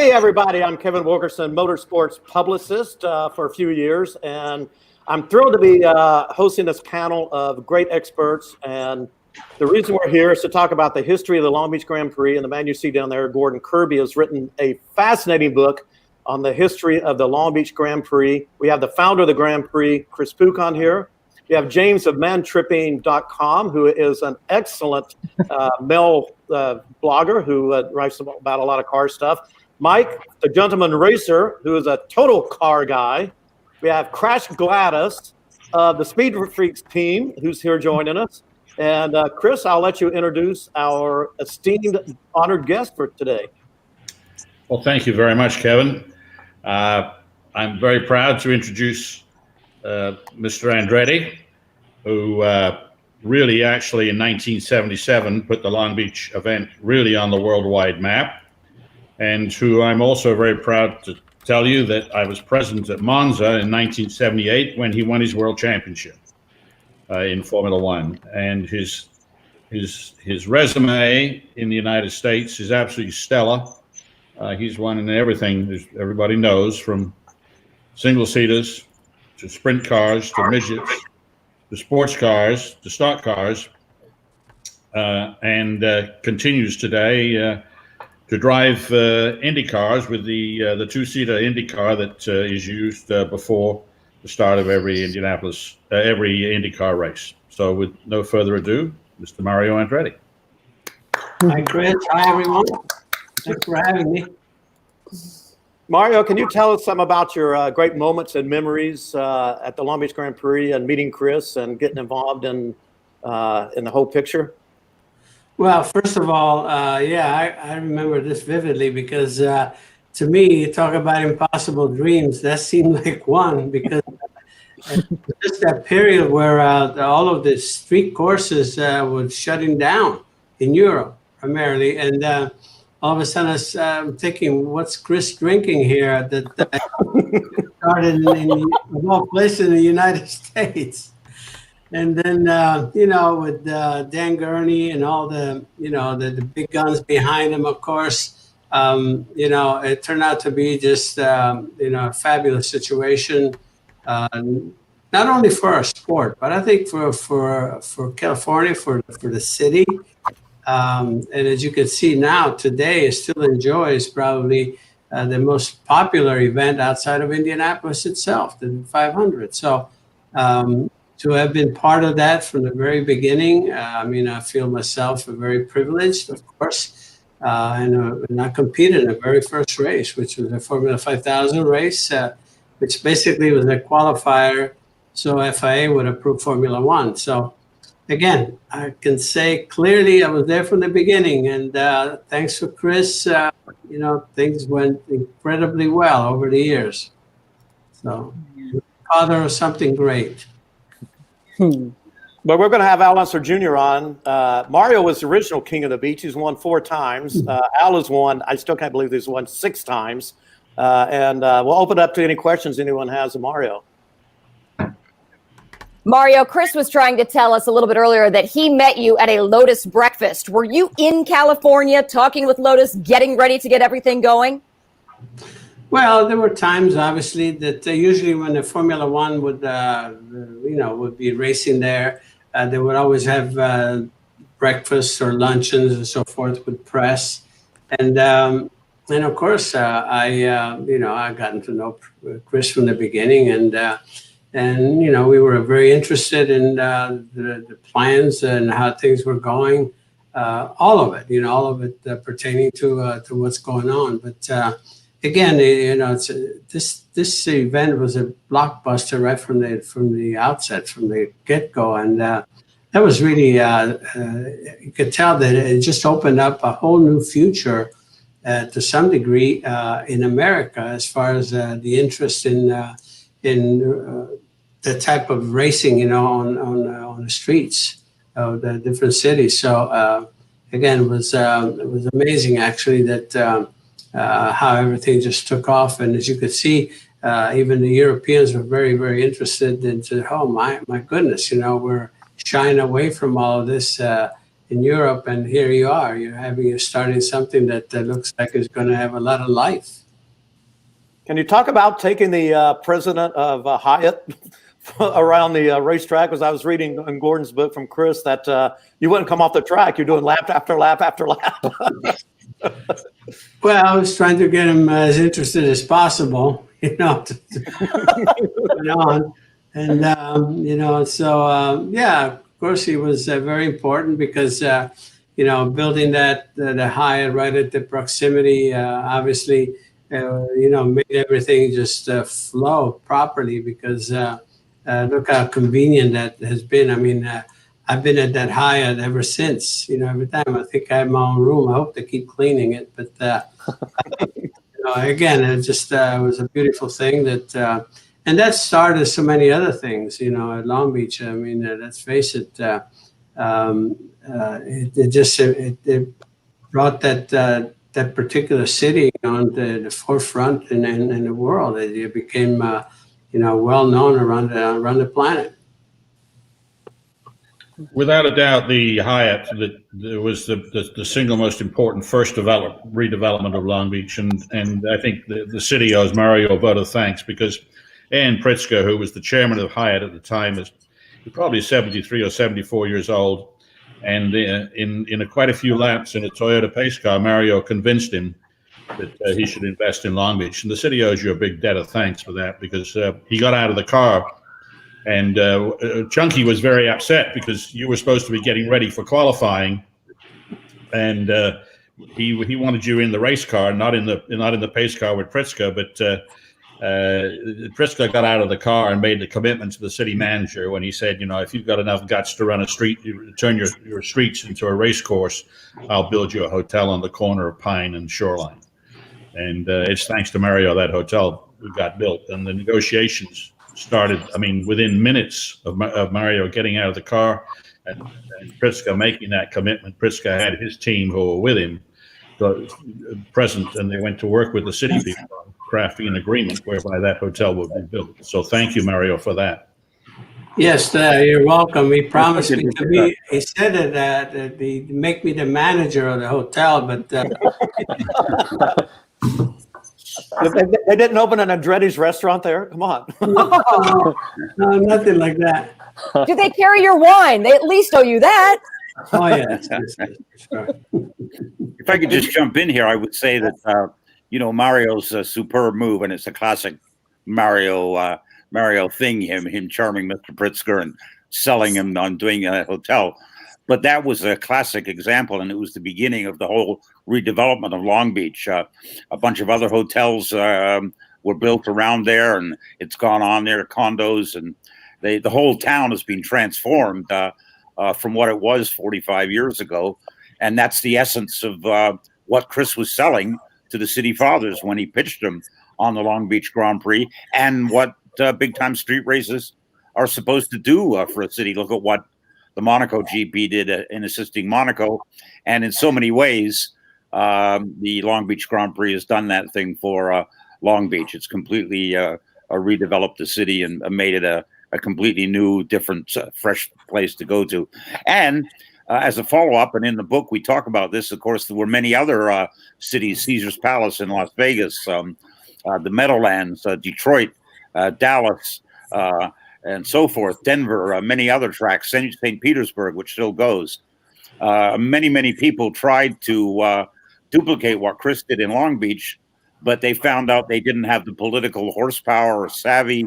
Hey, everybody. I'm Kevin Wilkerson, motorsports publicist for a few years, and I'm thrilled to be hosting this panel of great experts. And the reason we're here is to talk about the history of the Long Beach Grand Prix. And the man you see down there, Gordon Kirby, has written a fascinating book on the history of the Long Beach Grand Prix. We have the founder of the Grand Prix, Chris Pook, on here. We have James of mantripping.com, who is an excellent male blogger who writes about a lot of car stuff. Mike, the gentleman racer, who is a total car guy. We have Crash Gladys of the Speed Freaks team, who's here joining us. And Chris, I'll let you introduce our esteemed, honored guest for today. Well, thank you very much, Kevin. I'm very proud to introduce Mr. Andretti, who really actually in 1977 put the Long Beach event really on the worldwide map, and who I'm also very proud to tell you that I was present at Monza in 1978 when he won his world championship in Formula One. And his resume in the United States is absolutely stellar. He's won in everything, as everybody knows, from single-seaters to sprint cars to midgets to sports cars to stock cars, and continues today to drive Indy cars with the two-seater Indy car that is used before the start of every IndyCar race. So with no further ado, Mr. Mario Andretti. Hi, Chris. Hi, everyone. Thanks for having me. Mario, can you tell us some about your great moments and memories at the Long Beach Grand Prix and meeting Chris and getting involved in the whole picture? Well, first of all, I remember this vividly because to me, talk about impossible dreams, that seemed like one, because just that period where all of the street courses were shutting down in Europe primarily, and all of a sudden I'm thinking, what's Chris drinking here that started in all places in the United States? And then, with Dan Gurney and all the, the big guns behind him, of course, it turned out to be just, a fabulous situation, not only for our sport, but I think for California, for the city. And as you can see now, today it still enjoys probably the most popular event outside of Indianapolis itself, the 500. So to have been part of that from the very beginning, I feel myself very privileged, of course, and I competed in the very first race, which was the Formula 5000 race, which basically was a qualifier so FIA would approve Formula One. So again, I can say clearly I was there from the beginning, and thanks to Chris, things went incredibly well over the years. So, father of something great. But we're going to have Al Unser Jr. on. Mario was the original king of the beach. He's won 4 times. Al has won, I still can't believe he's won 6 times. And we'll open up to any questions anyone has of Mario. Mario, Chris was trying to tell us a little bit earlier that he met you at a Lotus breakfast. Were you in California talking with Lotus, getting ready to get everything going? Well, there were times, obviously, that usually when the Formula One would be racing there, they would always have breakfasts or luncheons and so forth with press. And of course, I gotten to know Chris from the beginning, and we were very interested in the plans and how things were going, all of it pertaining to what's going on. But again, this event was a blockbuster right from the outset, from the get-go, and that was really you could tell that it just opened up a whole new future to some degree in America as far as the interest in the type of racing, on the streets of the different cities. So again, it was amazing actually that how everything just took off. And as you could see, even the Europeans were very, very interested into, oh my goodness, we're shying away from all of this in Europe, and here you are. You're starting something that looks like it's going to have a lot of life. Can you talk about taking the president of Hyatt around the racetrack? Because I was reading in Gordon's book from Chris that you wouldn't come off the track. You're doing lap after lap after lap. Well, I was trying to get him as interested as possible, to put it on. And, yeah, of course, he was very important because, building the Hyatt right at the proximity, obviously, made everything just flow properly because look how convenient that has been. I mean, I've been at that Hyatt ever since. Every time I think I have my own room. I hope they keep cleaning it. But, again, it just was a beautiful thing that, and that started so many other things, at Long Beach. I mean, let's face it, it brought that particular city on the forefront in the world. It became, well known around the planet. Without a doubt, the Hyatt was the single most important first redevelopment of Long Beach, and I think the city owes Mario a vote of thanks because Ann Pritzker, who was the chairman of Hyatt at the time, is probably 73 or 74 years old, and in quite a few laps in a Toyota pace car, Mario convinced him that he should invest in Long Beach, and the city owes you a big debt of thanks for that because he got out of the car. And Chunky was very upset because you were supposed to be getting ready for qualifying, and he wanted you in the race car, not in the pace car with Pritzker. But Pritzker got out of the car and made the commitment to the city manager when he said, if you've got enough guts to run a street, turn your streets into a race course, I'll build you a hotel on the corner of Pine and Shoreline. And it's thanks to Mario that hotel got built, and the negotiations started, within minutes of Mario getting out of the car and Pritzker making that commitment. Pritzker had his team who were with him present, and they went to work with the city people on crafting an agreement whereby that hotel would be built. So thank you, Mario, for that. Yes, you're welcome. He promised me to be, he said that he'd make me the manager of the hotel, but... They didn't open an Andretti's restaurant there? Come on. No, nothing like that. Do they carry your wine? They at least owe you that. Oh, yeah. Sure. If I could just jump in here, I would say that, Mario's a superb move, and it's a classic Mario thing, him charming Mr. Pritzker and selling him on doing a hotel. But that was a classic example, and it was the beginning of the whole redevelopment of Long Beach. A bunch of other hotels were built around there, and it's gone on there, condos, and the whole town has been transformed from what it was 45 years ago. And that's the essence of what Chris was selling to the city fathers when he pitched them on the Long Beach Grand Prix, and what big-time street races are supposed to do for a city. Look at what the Monaco GP did in assisting Monaco. And in so many ways, the Long Beach Grand Prix has done that thing for Long Beach. It's completely redeveloped the city and made it a completely new, different, fresh place to go to. And as a follow-up, and in the book we talk about this, of course, there were many other cities, Caesar's Palace in Las Vegas, the Meadowlands, Detroit, Dallas, and so forth, Denver, many other tracks, St. Petersburg, which still goes. Many people tried to duplicate what Chris did in Long Beach, but they found out they didn't have the political horsepower or savvy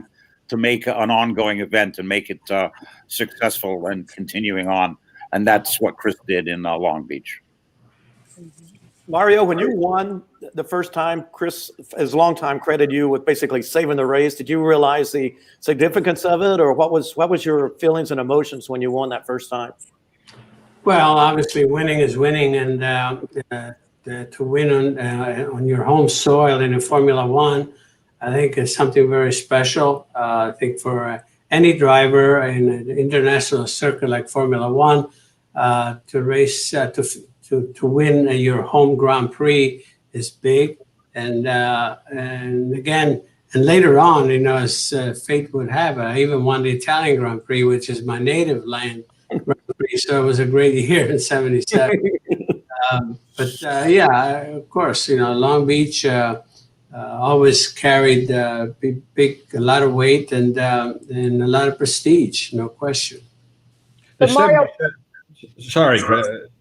to make an ongoing event and make it successful and continuing on. And that's what Chris did in Long Beach. Mario, when you won the first time, Chris, his long time, credited you with basically saving the race. Did you realize the significance of it, or what was your feelings and emotions when you won that first time? Well, obviously, winning is winning, and to win on your home soil in a Formula One, I think is something very special. I think for any driver in an international circuit like Formula One, to race to win your home Grand Prix is big, and again, and later on, as fate would have, I even won the Italian Grand Prix, which is my native land Grand Prix, so it was a great year in '77. Yeah, of course, Long Beach always carried a lot of weight and a lot of prestige, no question. The But Mario, Sorry,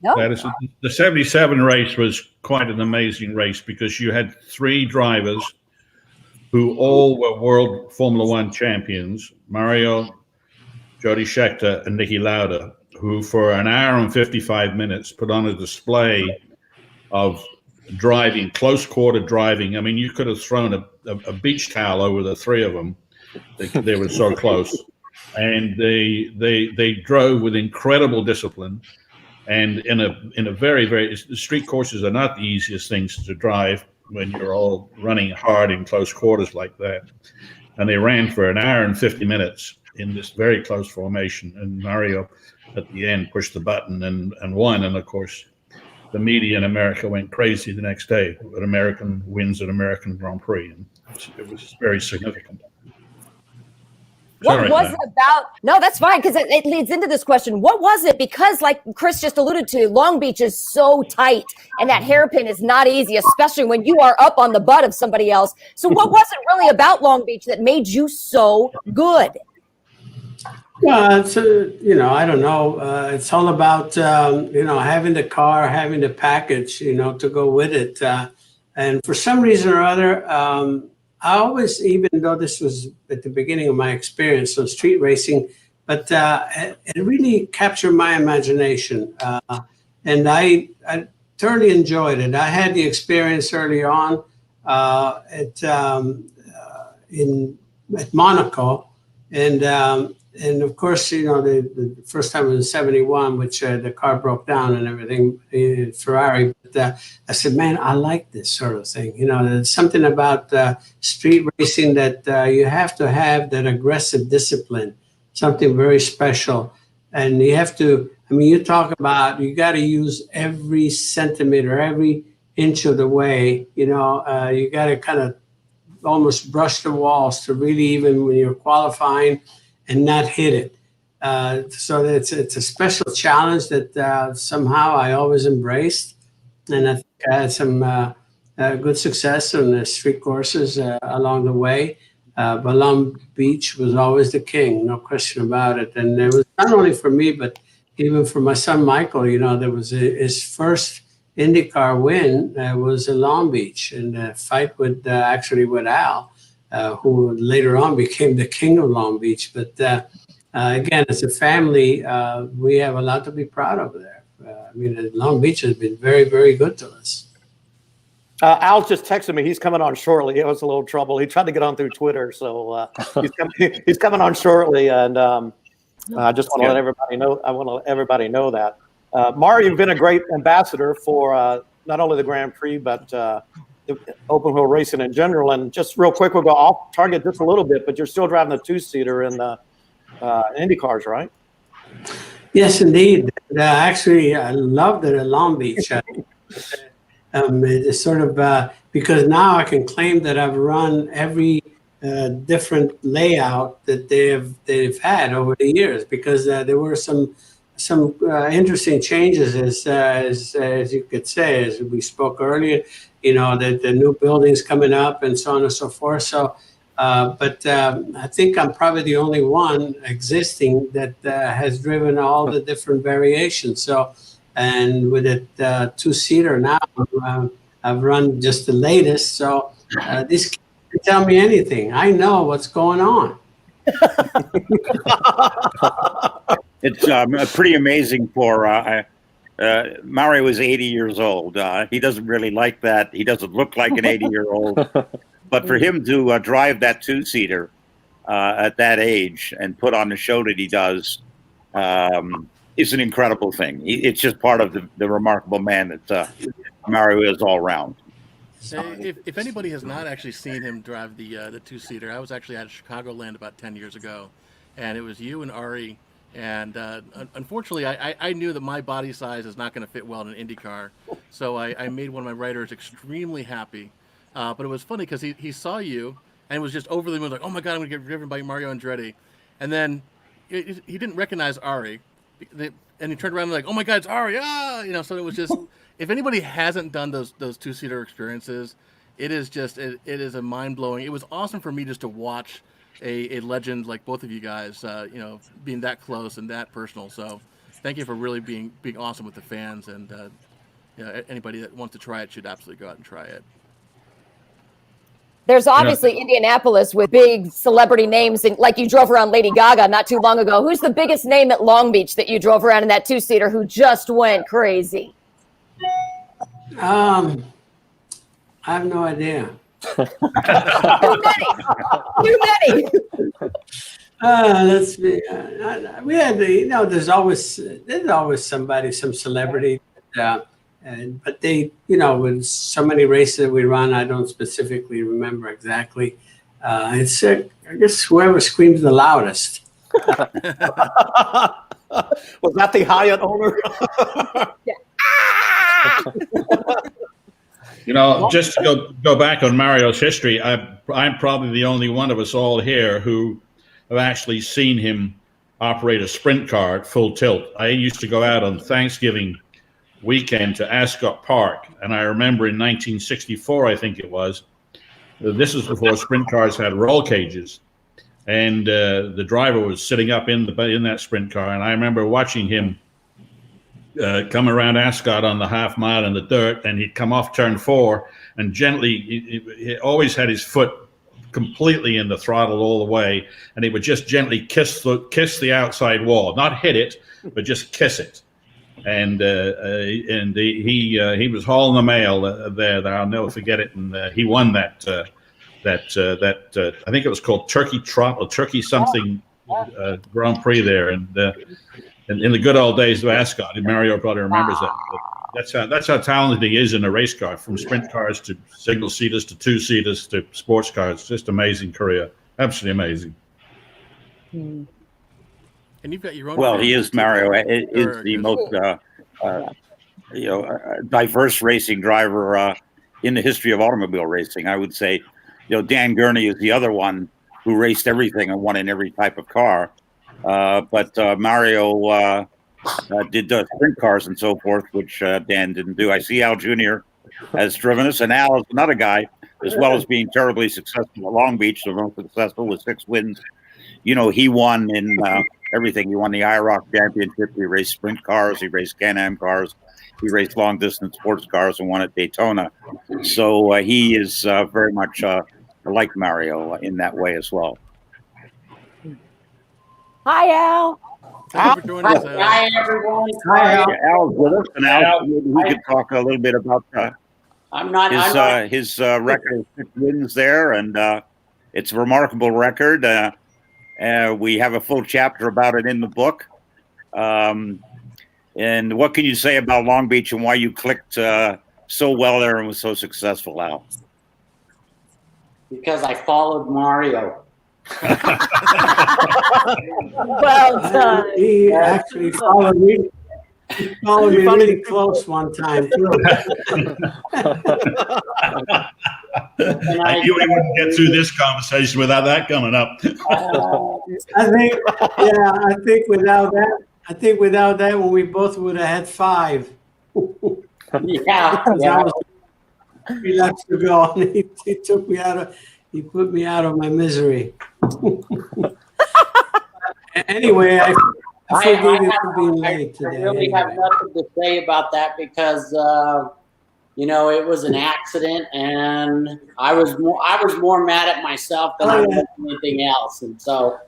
No. Gladys. The 77 race was quite an amazing race because you had three drivers who all were world Formula One champions, Mario, Jody Scheckter, and Niki Lauda, who for an hour and 55 minutes put on a display of driving, close quarter driving. I mean, you could have thrown a beach towel over the three of them. They were so close. And they drove with incredible discipline, and in a very street courses are not the easiest things to drive when you're all running hard in close quarters like that. And they ran for an hour and 50 minutes in this very close formation. And Mario at the end pushed the button and won. And of course, the media in America went crazy the next day. An American wins an American Grand Prix, and it was very significant. what was it about? No, that's fine, because it leads into this question. What was it? Because like Chris just alluded to, Long Beach is so tight, and that hairpin is not easy, especially when you are up on the butt of somebody else. So what was it really about Long Beach that made you so good? Well, it's I don't know. It's all about having the car, having the package, to go with it. And for some reason or other, I always, even though this was at the beginning of my experience on street racing, but it really captured my imagination, and I thoroughly enjoyed it. I had the experience early on at Monaco, and of course, the first time was in '71, which the car broke down and everything, Ferrari. But I said, man, I like this sort of thing. There's something about street racing that you have to have that aggressive discipline, something very special. And you have to, you talk about, you got to use every centimeter, every inch of the way. You got to kind of almost brush the walls to really, even when you're qualifying, and not hit it. So it's a special challenge that somehow I always embraced. And I think I had some good success on the street courses along the way. But Long Beach was always the king, no question about it. And it was not only for me, but even for my son, Michael, there was his first IndyCar win was in Long Beach, in a fight with Al. Who later on became the king of Long Beach. But again, as a family, we have a lot to be proud of there. Long Beach has been very, very good to us. Al just texted me. He's coming on shortly. It was a little trouble. He tried to get on through Twitter, so he's coming on shortly. And I just want to let everybody know. I want to let everybody know that Mario, you've been a great ambassador for not only the Grand Prix, but open wheel racing in general. And just real quick, we'll go off target just a little bit, but you're still driving the two-seater in the Indy cars, right? Yes, indeed. Actually, I loved it at Long Beach. It's sort of because now I can claim that I've run every different layout that they've had over the years, because there were some interesting changes, as you could say, as we spoke earlier. That the new buildings coming up and so on and so forth. So, but I think I'm probably the only one existing that has driven all the different variations. So, and with it two-seater now, I've run just the latest. So this can't tell me anything. I know what's going on. It's pretty amazing for Mario is 80 years old. He doesn't really like that. He doesn't look like an 80-year-old. But for him to drive that two-seater at that age and put on the show that he does is an incredible thing. It's just part of the remarkable man that Mario is all around. If anybody has not actually seen him drive the two-seater, I was actually at Chicagoland about 10 years ago, and it was you and Ari. And unfortunately, I knew that my body size is not going to fit well in an IndyCar, so I made one of my writers extremely happy. But it was funny because he saw you and was just over the moon, like, oh my God, I'm going to get driven by Mario Andretti. And then he didn't recognize Ari, and he turned around and like, oh my God, it's Ari, So it was just, if anybody hasn't done those two-seater experiences, it is a mind-blowing. It was awesome for me just to watch a legend like both of you guys, being that close and that personal. So thank you for really being awesome with the fans, and anybody that wants to try it should absolutely go out and try it. There's obviously Indianapolis with big celebrity names, and like you drove around Lady Gaga not too long ago. Who's the biggest name at Long Beach that you drove around in that two-seater who just went crazy? I have no idea. Too many. Let's be. We had there's always somebody, some celebrity. But they, with so many races that we run, I don't specifically remember exactly. It's I guess whoever screams the loudest. Was that the Hyatt owner? Just to go back on Mario's history, I'm probably the only one of us all here who have actually seen him operate a sprint car at full tilt. I used to go out on Thanksgiving weekend to Ascot Park, and I remember in 1964, I think it was, this was before sprint cars had roll cages, and the driver was sitting up in that sprint car, and I remember watching him come around Ascot on the half mile in the dirt, and he'd come off turn 4 and gently, he always had his foot completely in the throttle all the way, and he would just gently kiss the outside wall, not hit it, but just kiss it. And he was hauling the mail there. I'll never forget it. And he won that I think it was called Turkey Trot or Turkey something Grand Prix there. And in the good old days of Ascot, and Mario probably remembers that. But that's how talented he is in a race car, from sprint cars to single seaters to two seaters to sports cars. Just amazing career, absolutely amazing. And you've got your own. Well, he is Mario. Is the most diverse racing driver in the history of automobile racing. I would say, Dan Gurney is the other one who raced everything and won in every type of car. But Mario did sprint cars and so forth, which Dan didn't do. I see Al Jr. has driven us, and Al is another guy, as well as being terribly successful at Long Beach, the most successful with 6 wins. He won in everything. He won the IROC championship. He raced sprint cars. He raced Can-Am cars. He raced long-distance sports cars and won at Daytona. So he is very much like Mario in that way as well. Hi, Al. Thank you for joining us, Al. Hi, everyone. Hi, Al. Al's with us, and Al, we could talk a little bit about his record of 6 wins there, and it's a remarkable record. We have a full chapter about it in the book. And what can you say about Long Beach and why you clicked so well there and was so successful, Al? Because I followed Mario. Well done. He actually followed me. He followed me really close one time too. I knew we wouldn't get through this conversation without that coming up. I think without that, when we both would have had 5. Yeah. I was 3 laps to go, and he took me out of. He put me out of my misery. Anyway, I forgave you for being late today. I really have nothing to say about that because it was an accident, and I was more mad at myself than I was anything else. And so,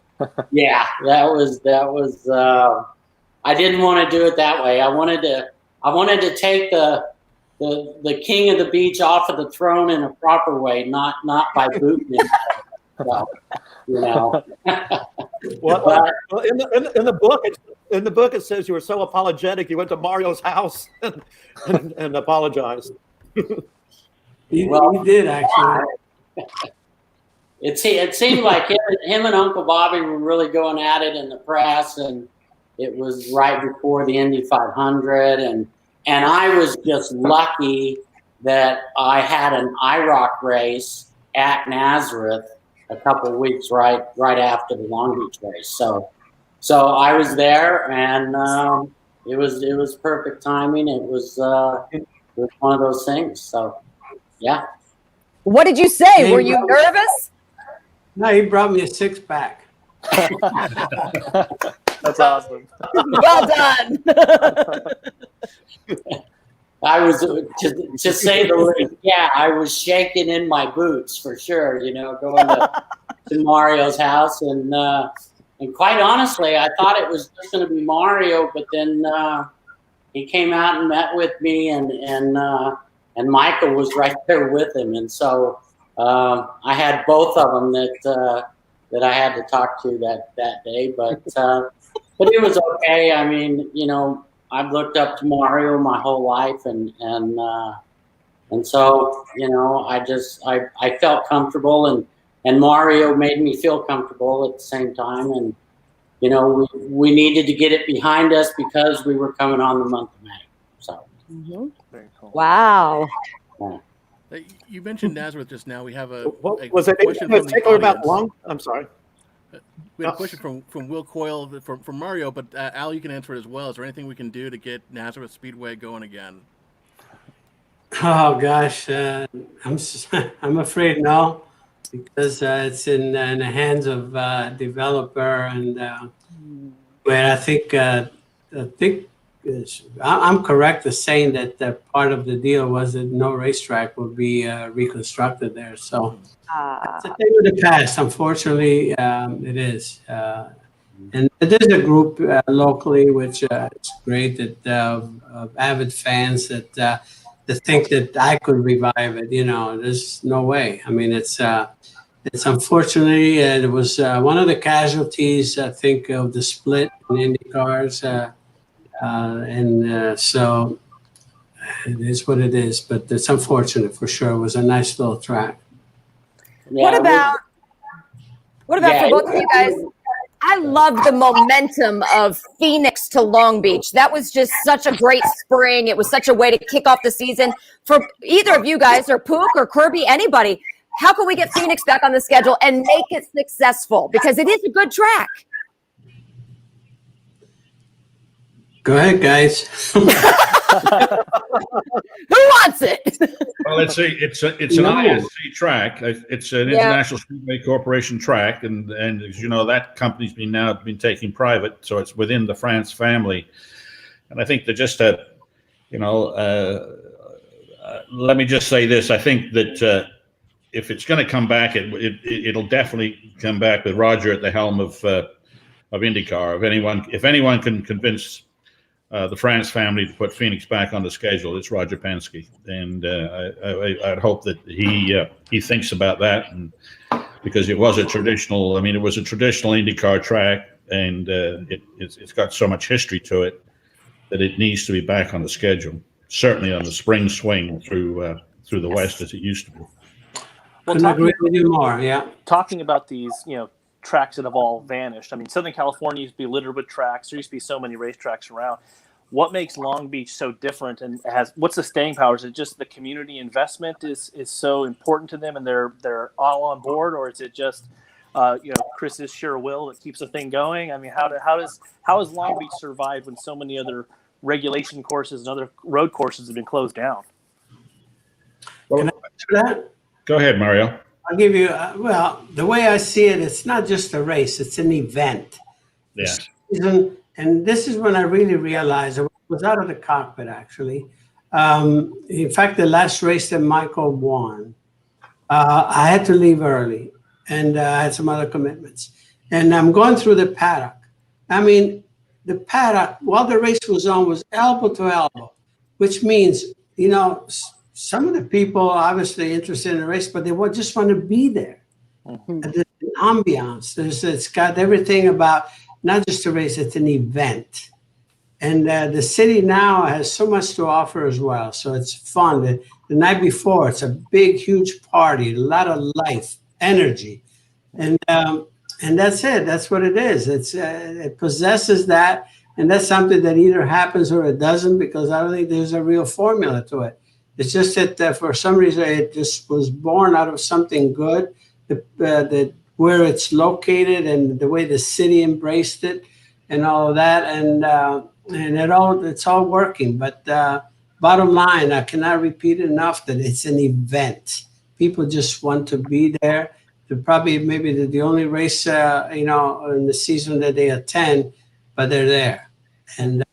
yeah, that was. I didn't want to do it that way. I wanted to take the king of the beach off of the throne in a proper way, not by booting him. So, Well, in the book it says you were so apologetic you went to Mario's house and apologized. He did actually. It seemed like him and Uncle Bobby were really going at it in the press, and it was right before the Indy 500, and I was just lucky that I had an IROC race at Nazareth a couple of weeks right after the Long Beach race. So so I was there, and it was perfect timing. It was one of those things. So, yeah. What did you say? Were you nervous? No, he brought me a 6-pack. That's awesome. Well done. I was, to say the least, yeah, I was shaking in my boots for sure, going to Mario's house. And quite honestly, I thought it was just going to be Mario, but then he came out and met with me, and Michael was right there with him. And so I had both of them that I had to talk to that day, but it was okay. I mean, I've looked up to Mario my whole life, and so I felt comfortable, and Mario made me feel comfortable at the same time, and we needed to get it behind us because we were coming on the month of May. So Very cool. Wow. yeah. You mentioned Nazareth just now. We have a Was it question anything from the particular about audience. Long? I'm sorry. We had a question from Will Coyle from Mario, but Al, you can answer it as well. Is there anything we can do to get Nazareth Speedway going again? Oh gosh, I'm afraid no, because it's in the hands of developer, and but I think I'm correct in saying that part of the deal was that no racetrack will be reconstructed there. So it's a thing of the past. Unfortunately, it is. And there's a group locally, which is great, that of avid fans that think that I could revive it. There's no way. I mean, it's unfortunately it was one of the casualties, I think, of the split in IndyCars. So it is what it is, but it's unfortunate for sure. It was a nice little track. Yeah, What about for both of you guys? I love the momentum of Phoenix to Long Beach. That was just such a great spring. It was such a way to kick off the season for either of you guys, or Pook or Kirby, anybody. How can we get Phoenix back on the schedule and make it successful? Because it is a good track. Go ahead, guys. Who wants it? Well, it's an ISC track. It's an International Speedway Corporation track, and as you know, that company's been taken private, so it's within the France family. And I think that let me just say this: I think that if it's going to come back, it'll definitely come back with Roger at the helm of IndyCar. If anyone can convince the France family to put Phoenix back on the schedule, it's Roger Penske, and I'd hope that he thinks about that, and because it was a traditional IndyCar track, and it's got so much history to it that it needs to be back on the schedule, certainly on the spring swing through the West as it used to be. Well, Couldn't agree with you more. Yeah. talking about these, tracks that have all vanished. I mean, Southern California used to be littered with tracks. There used to be so many racetracks around. What makes Long Beach so different, and what's the staying power? Is it just the community investment is so important to them, and they're all on board, or is it just Chris's sheer will that keeps the thing going? I mean, how has Long Beach survived when so many other regulation courses and other road courses have been closed down? Can I answer that? Go ahead, Mario. I'll give you, the way I see it, it's not just a race, it's an event. Yeah. And this is when I really realized, I was out of the cockpit, actually. In fact, the last race that Michael won, I had to leave early, and I had some other commitments. And I'm going through the paddock. I mean, the paddock, while the race was on, was elbow to elbow, which means, some of the people are obviously interested in the race, but they just want to be there. Mm-hmm. The ambiance, it's got everything about not just a race, it's an event. And the city now has so much to offer as well. So it's fun. The night before, it's a big, huge party, a lot of life, energy. And that's it. That's what it is. It possesses that. And that's something that either happens or it doesn't, because I don't think there's a real formula to it. It's just that for some reason, it just was born out of something good, where it's located and the way the city embraced it. and all of that, and it's all working. But bottom line, I cannot repeat enough that it's an event. People just want to be there. They're probably maybe the only race in the season that they attend, but they're there, and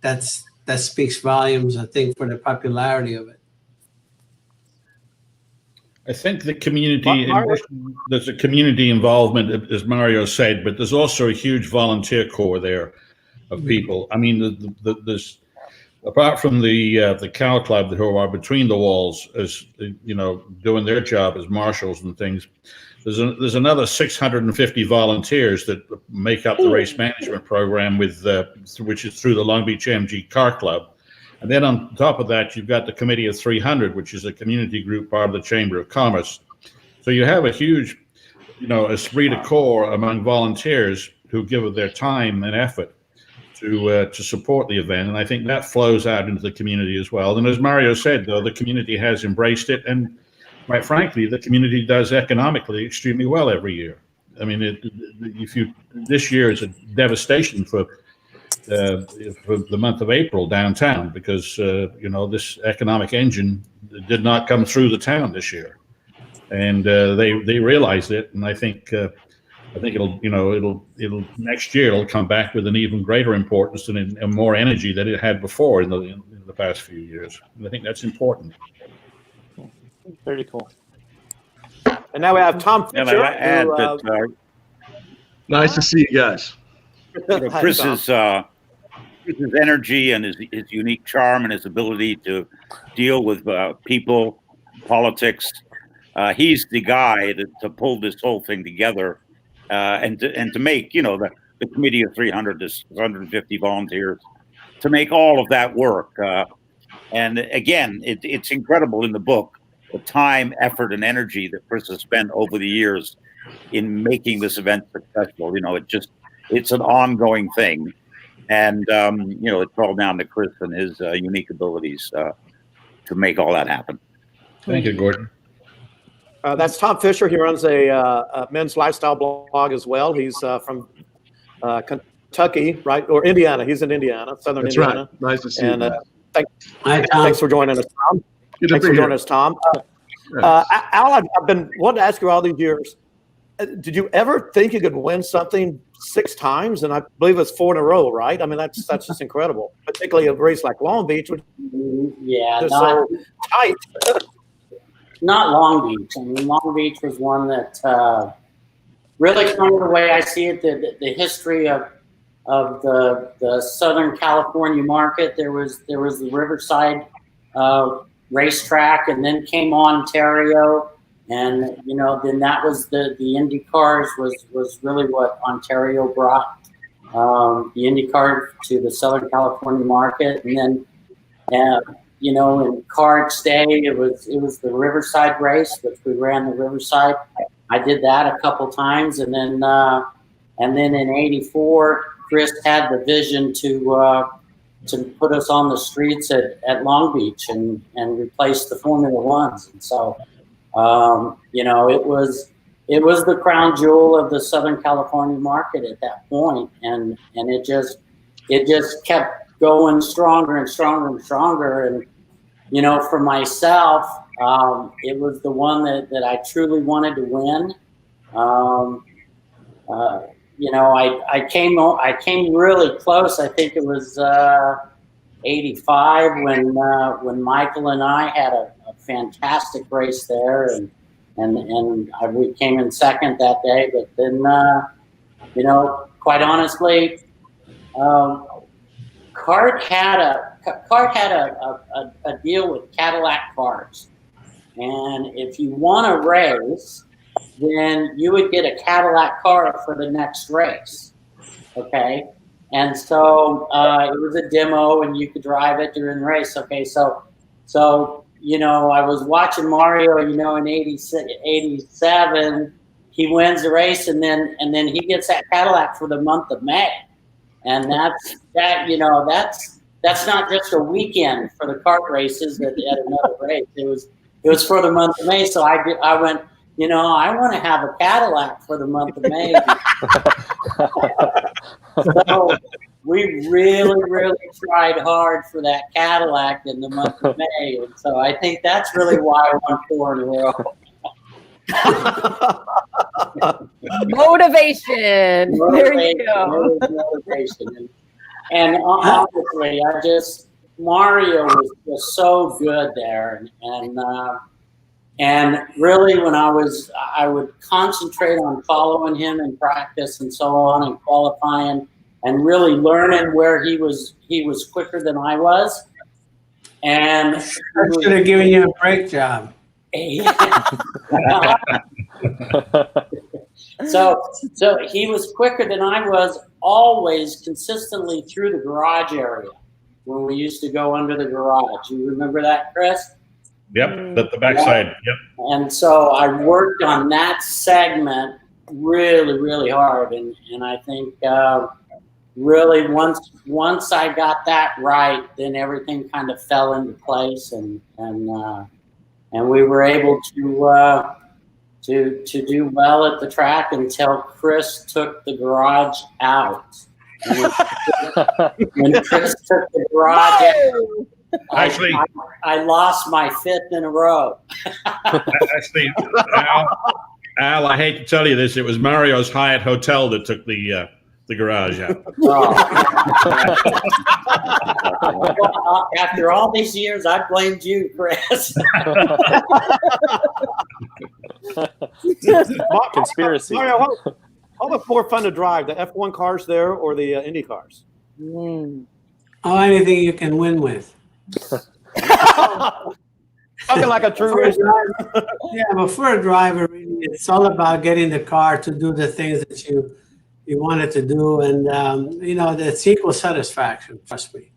that speaks volumes, I think, for the popularity of it. I think the community, there's a community involvement, as Mario said, but there's also a huge volunteer corps there of people. I mean, there's, apart from the cow club who are between the walls, as doing their job as marshals and things, there's another 650 volunteers that make up the race management program which is through the Long Beach MG Car Club. And then on top of that, you've got the Committee of 300, which is a community group part of the Chamber of Commerce. So you have a huge, esprit de corps among volunteers who give of their time and effort to support the event. And I think that flows out into the community as well. And as Mario said, though, the community has embraced it. And quite frankly, the community does economically extremely well every year. I mean, this year is a devastation for the month of April downtown because this economic engine did not come through the town this year, and they realized it. And I think it'll next year it'll come back with an even greater importance and more energy than it had before in the past few years. And I think that's important. Very cool. And now we have Tom Fisher. And I add that nice to see you guys. Chris's energy and his unique charm and his ability to deal with people, politics. He's the guy to pull this whole thing together and to make the committee of 300 to 150 volunteers to make all of that work. And again, it's incredible in the book the time, effort, and energy that Chris has spent over the years in making this event successful. It's an ongoing thing, and it's all down to Chris and his unique abilities to make all that happen. Thank you, Gordon. That's Tom Fisher. He runs a men's lifestyle blog as well. He's from Kentucky, right, or Indiana. He's in Indiana, Southern That's Indiana. Right. Nice to see you. And thanks for joining us, Tom. Thanks for joining us, Tom. Al, I've been wanting to ask you all these years. Did you ever think you could win something 6 times? And I believe it's 4 in a row, right? I mean, that's just incredible, particularly a race like Long Beach, which is so tight. Not Long Beach. I mean, Long Beach was one that really, kind of the way I see it, the history of the Southern California market. There was the Riverside racetrack, and then came Ontario. And, then that was the IndyCars was really what Ontario brought the IndyCar to the Southern California market. And then, in Card's day, it was the Riverside race, which we ran the Riverside. I did that a couple times. And then in '84, Chris had the vision to put us on the streets at Long Beach and replace the Formula Ones. And so, it was the crown jewel of the Southern California market at that point, and it just kept going stronger and stronger and stronger. And for myself, it was the one that I truly wanted to win. I came really close. I think it was 85 when Michael and I had a fantastic race there, and we came in second that day. But then, quite honestly, Cart had a deal with Cadillac cars, and if you won a race, then you would get a Cadillac car for the next race. Okay. And so it was a demo and you could drive it during the race. Okay. So I was watching Mario, in 87, he wins the race and then he gets that Cadillac for the month of May. And that's not just a weekend for the kart races at another race. It was for the month of May. So I went, I want to have a Cadillac for the month of May. So we really tried hard for that Cadillac in the month of May. And so I think that's really why I won 4 in a row. Motivation. There you go. Motivation. And honestly, Mario was so good there. And really, when I would concentrate on following him in practice and so on, and qualifying, and really learning where he was quicker than I was. And I should have given you a brake job. So he was quicker than I was, always consistently through the garage area when we used to go under the garage. You remember that, Chris? Yep, the backside. Yep. And so I worked on that segment really hard, and I think really once I got that right, then everything kind of fell into place, and we were able to do well at the track until Chris took the garage out. When Chris took the garage out, Actually, I lost my 5th in a row. Actually, Al, I hate to tell you this, it was Mario's Hyatt Hotel that took the garage out. Oh. Well, after all these years, I blamed you, Chris. Conspiracy. Mario, how much more fun to drive, the F1 cars there or the Indy cars? Oh, anything you can win with. Talking like a true racer. Yeah, but for a driver, really, it's all about getting the car to do the things that you want it to do, and that's equal satisfaction. Trust me.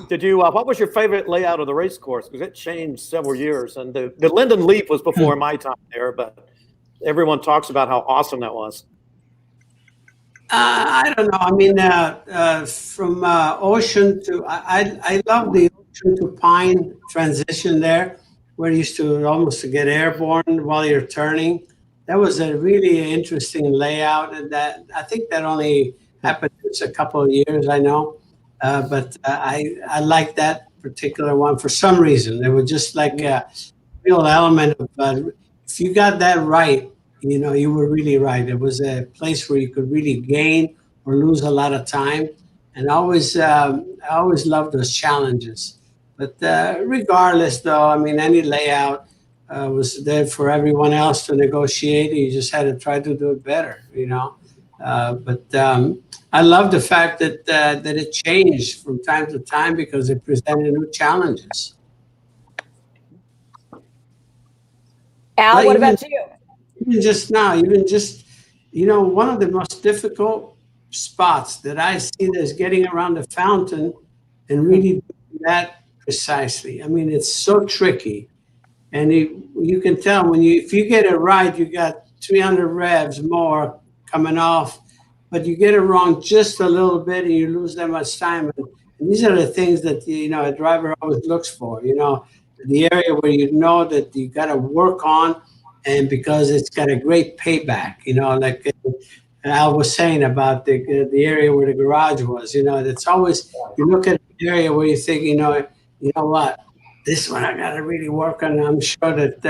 Did you? What was your favorite layout of the race course? Because it changed several years, and the Linden Leap was before my time there, but everyone talks about how awesome that was. I don't know. I mean, from Ocean to I love the Ocean to Pine transition there, where you used to almost get airborne while you're turning. That was a really interesting layout, and that I think that only happened just a couple of years. I know, but I like that particular one for some reason. There was just like a real element of if you got that right. You were really right. It was a place where you could really gain or lose a lot of time, and I always loved those challenges. But regardless, though, I mean, any layout was there for everyone else to negotiate. You just had to try to do it better, But I love the fact that it changed from time to time because it presented new challenges. Al, what about you? Even just, one of the most difficult spots that I see is getting around the fountain and really doing that precisely. I mean, it's so tricky. And you can tell if you get it right, you got 300 revs more coming off, but you get it wrong just a little bit and you lose that much time. And these are the things that, a driver always looks for, the area where that you got to work on. And because it's got a great payback, like Al was saying about the area where the garage was, it's always, you look at an area where you think, you know what, this one I got to really work on. I'm sure that,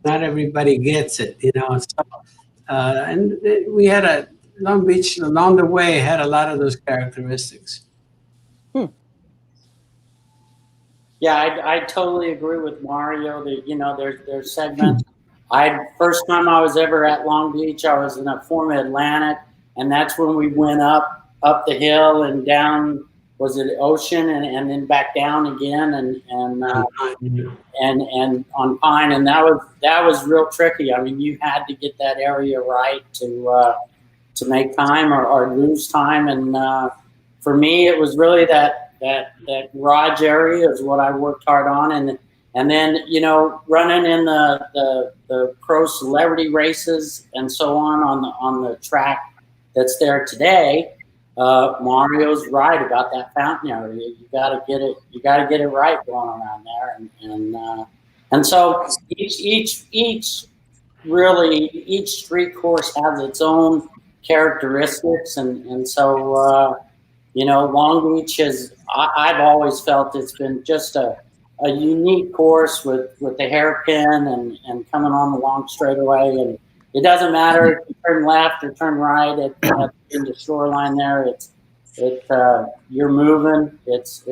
not everybody gets it, So, and we had Long Beach along the way had a lot of those characteristics. Yeah, I totally agree with Mario that, there's segments. First time I was ever at Long Beach, I was in a Forma Atlantic, and that's when we went up the hill and down, was it Ocean, and then back down again, and on Pine, and that was real tricky. I mean, you had to get that area right to make time or lose time, and for me, it was really that garage area is what I worked hard on, and then, running in the pro celebrity races and so on the track that's there today, Mario's right about that fountain area. You got to get it right going around there, and so each street course has its own characteristics, and so Long Beach I've always felt it's been just a unique course with the hairpin and coming on the long straightaway, and it doesn't matter if you turn left or turn right at the shoreline there. You're moving. It's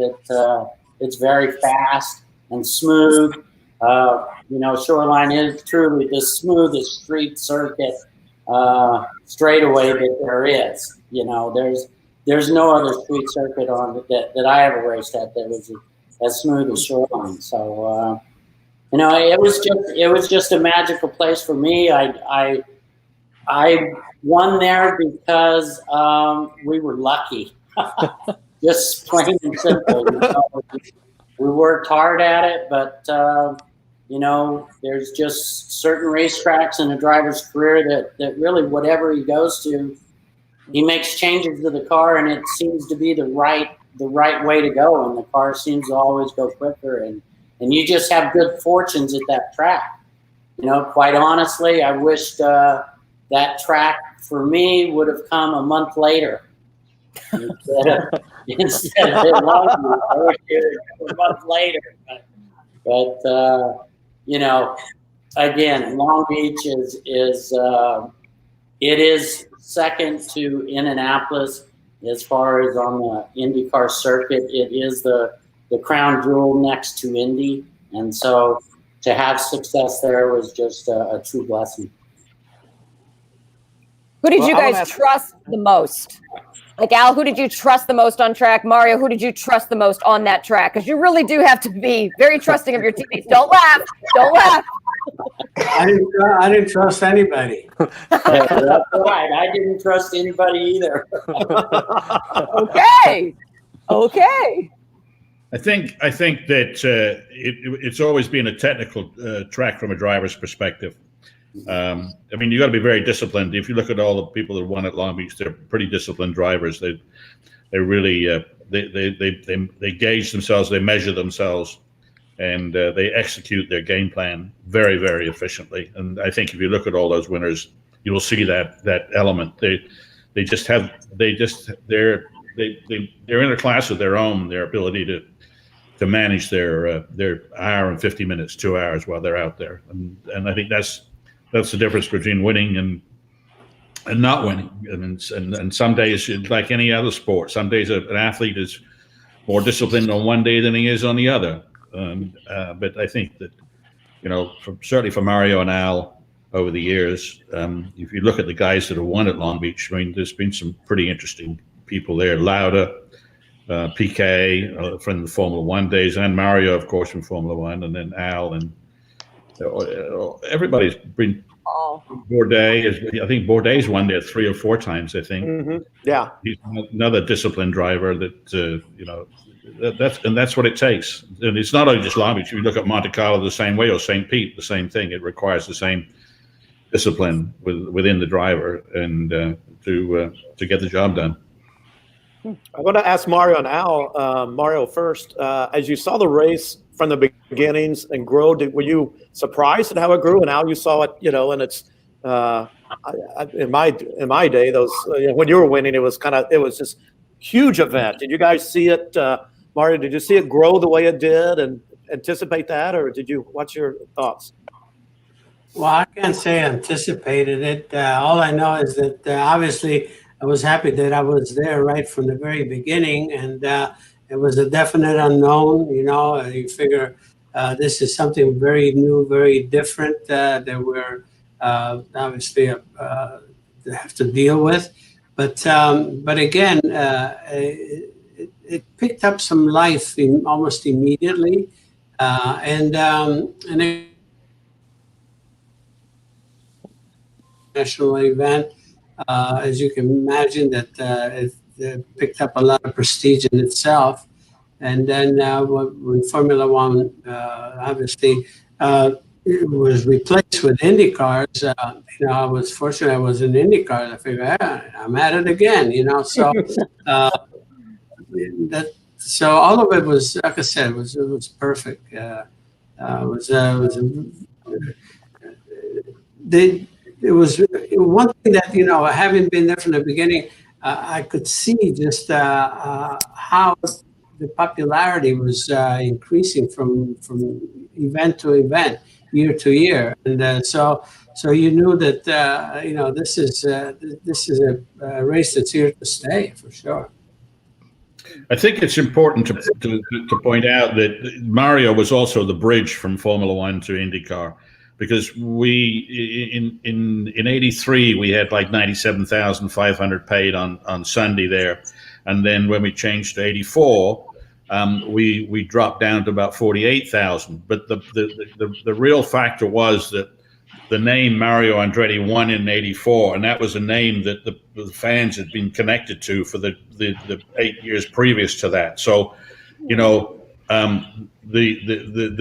very fast and smooth. Shoreline is truly the smoothest street circuit straightaway that there is. There's no other street circuit on that I ever raced at that was as smooth as Shoreline. So it was just a magical place for me. I won there because we were lucky. Just plain and simple. We worked hard at it, but there's just certain racetracks in a driver's career that really whatever he goes to, he makes changes to the car, and it seems to be the right way to go, and the car seems to always go quicker, and you just have good fortunes at that track. Quite honestly, I wished that track for me would have come a month later instead of Long Beach. A month later, but again, Long Beach is second to Indianapolis as far as on the IndyCar circuit. It is the crown jewel next to Indy, and so to have success there was just a true blessing. Who did you guys trust the most? Like, Al, who did you trust the most on track? Mario, who did you trust the most on that track? Because you really do have to be very trusting of your teammates. Don't laugh. Don't laugh. I didn't trust anybody. That's right. I didn't trust anybody either. Okay. I think that it's always been a technical track from a driver's perspective. You got to be very disciplined. If you look at all the people that won at Long Beach, they're pretty disciplined drivers. They really they gauge themselves, they measure themselves, and they execute their game plan very, very efficiently. And I think if you look at all those winners, you will see that element. They're in a class of their own. Their ability to manage their hour and 50 minutes, 2 hours while they're out there, and I think that's the difference between winning and not winning. And some days, like any other sport, some days an athlete is more disciplined on one day than he is on the other. But I think that, certainly for Mario and Al over the years, if you look at the guys that have won at Long Beach, there's been some pretty interesting people there. Lauda, PK from the Formula One days, and Mario, of course, from Formula One, and then Al, and everybody's been. Bourdais, I think Bourdais won there 3 or 4 times. I think. Mm-hmm. Yeah, he's another disciplined driver that that's what it takes. And it's not only just Long Beach. You look at Monte Carlo the same way, or St. Pete, the same thing. It requires the same discipline within the driver and to get the job done. I want to ask Mario and Al. Mario first. As you saw the race from the beginnings and grow, were you surprised at how it grew? And Al, you saw it, and it's in my day, those when you were winning, it was this huge event. Did you guys see it, Mario? Did you see it grow the way it did and anticipate that, or what's your thoughts? Well, I can't say I anticipated it. All I know is that obviously I was happy that I was there right from the very beginning, and it was a definite unknown. You figure this is something very new, very different that we're obviously have to deal with. But again, it picked up some life almost immediately, and it, national event, as you can imagine, that it picked up a lot of prestige in itself. And then when Formula One obviously it was replaced with IndyCars, I was fortunate I was in IndyCars. I figured, I'm at it again, So so all of it was, like I said, it was perfect. It was one thing that, having been there from the beginning, I could see just how the popularity was increasing from event to event, year to year, and so you knew that this is a race that's here to stay for sure. I think it's important to point out that Mario was also the bridge from Formula One to IndyCar, because we in '83 we had like 97,500 paid on Sunday there, and then when we changed to '84, we dropped down to about 48,000. But the real factor was that the name Mario Andretti won in '84, and that was a name that the fans had been connected to for the 8 years previous to that. So, the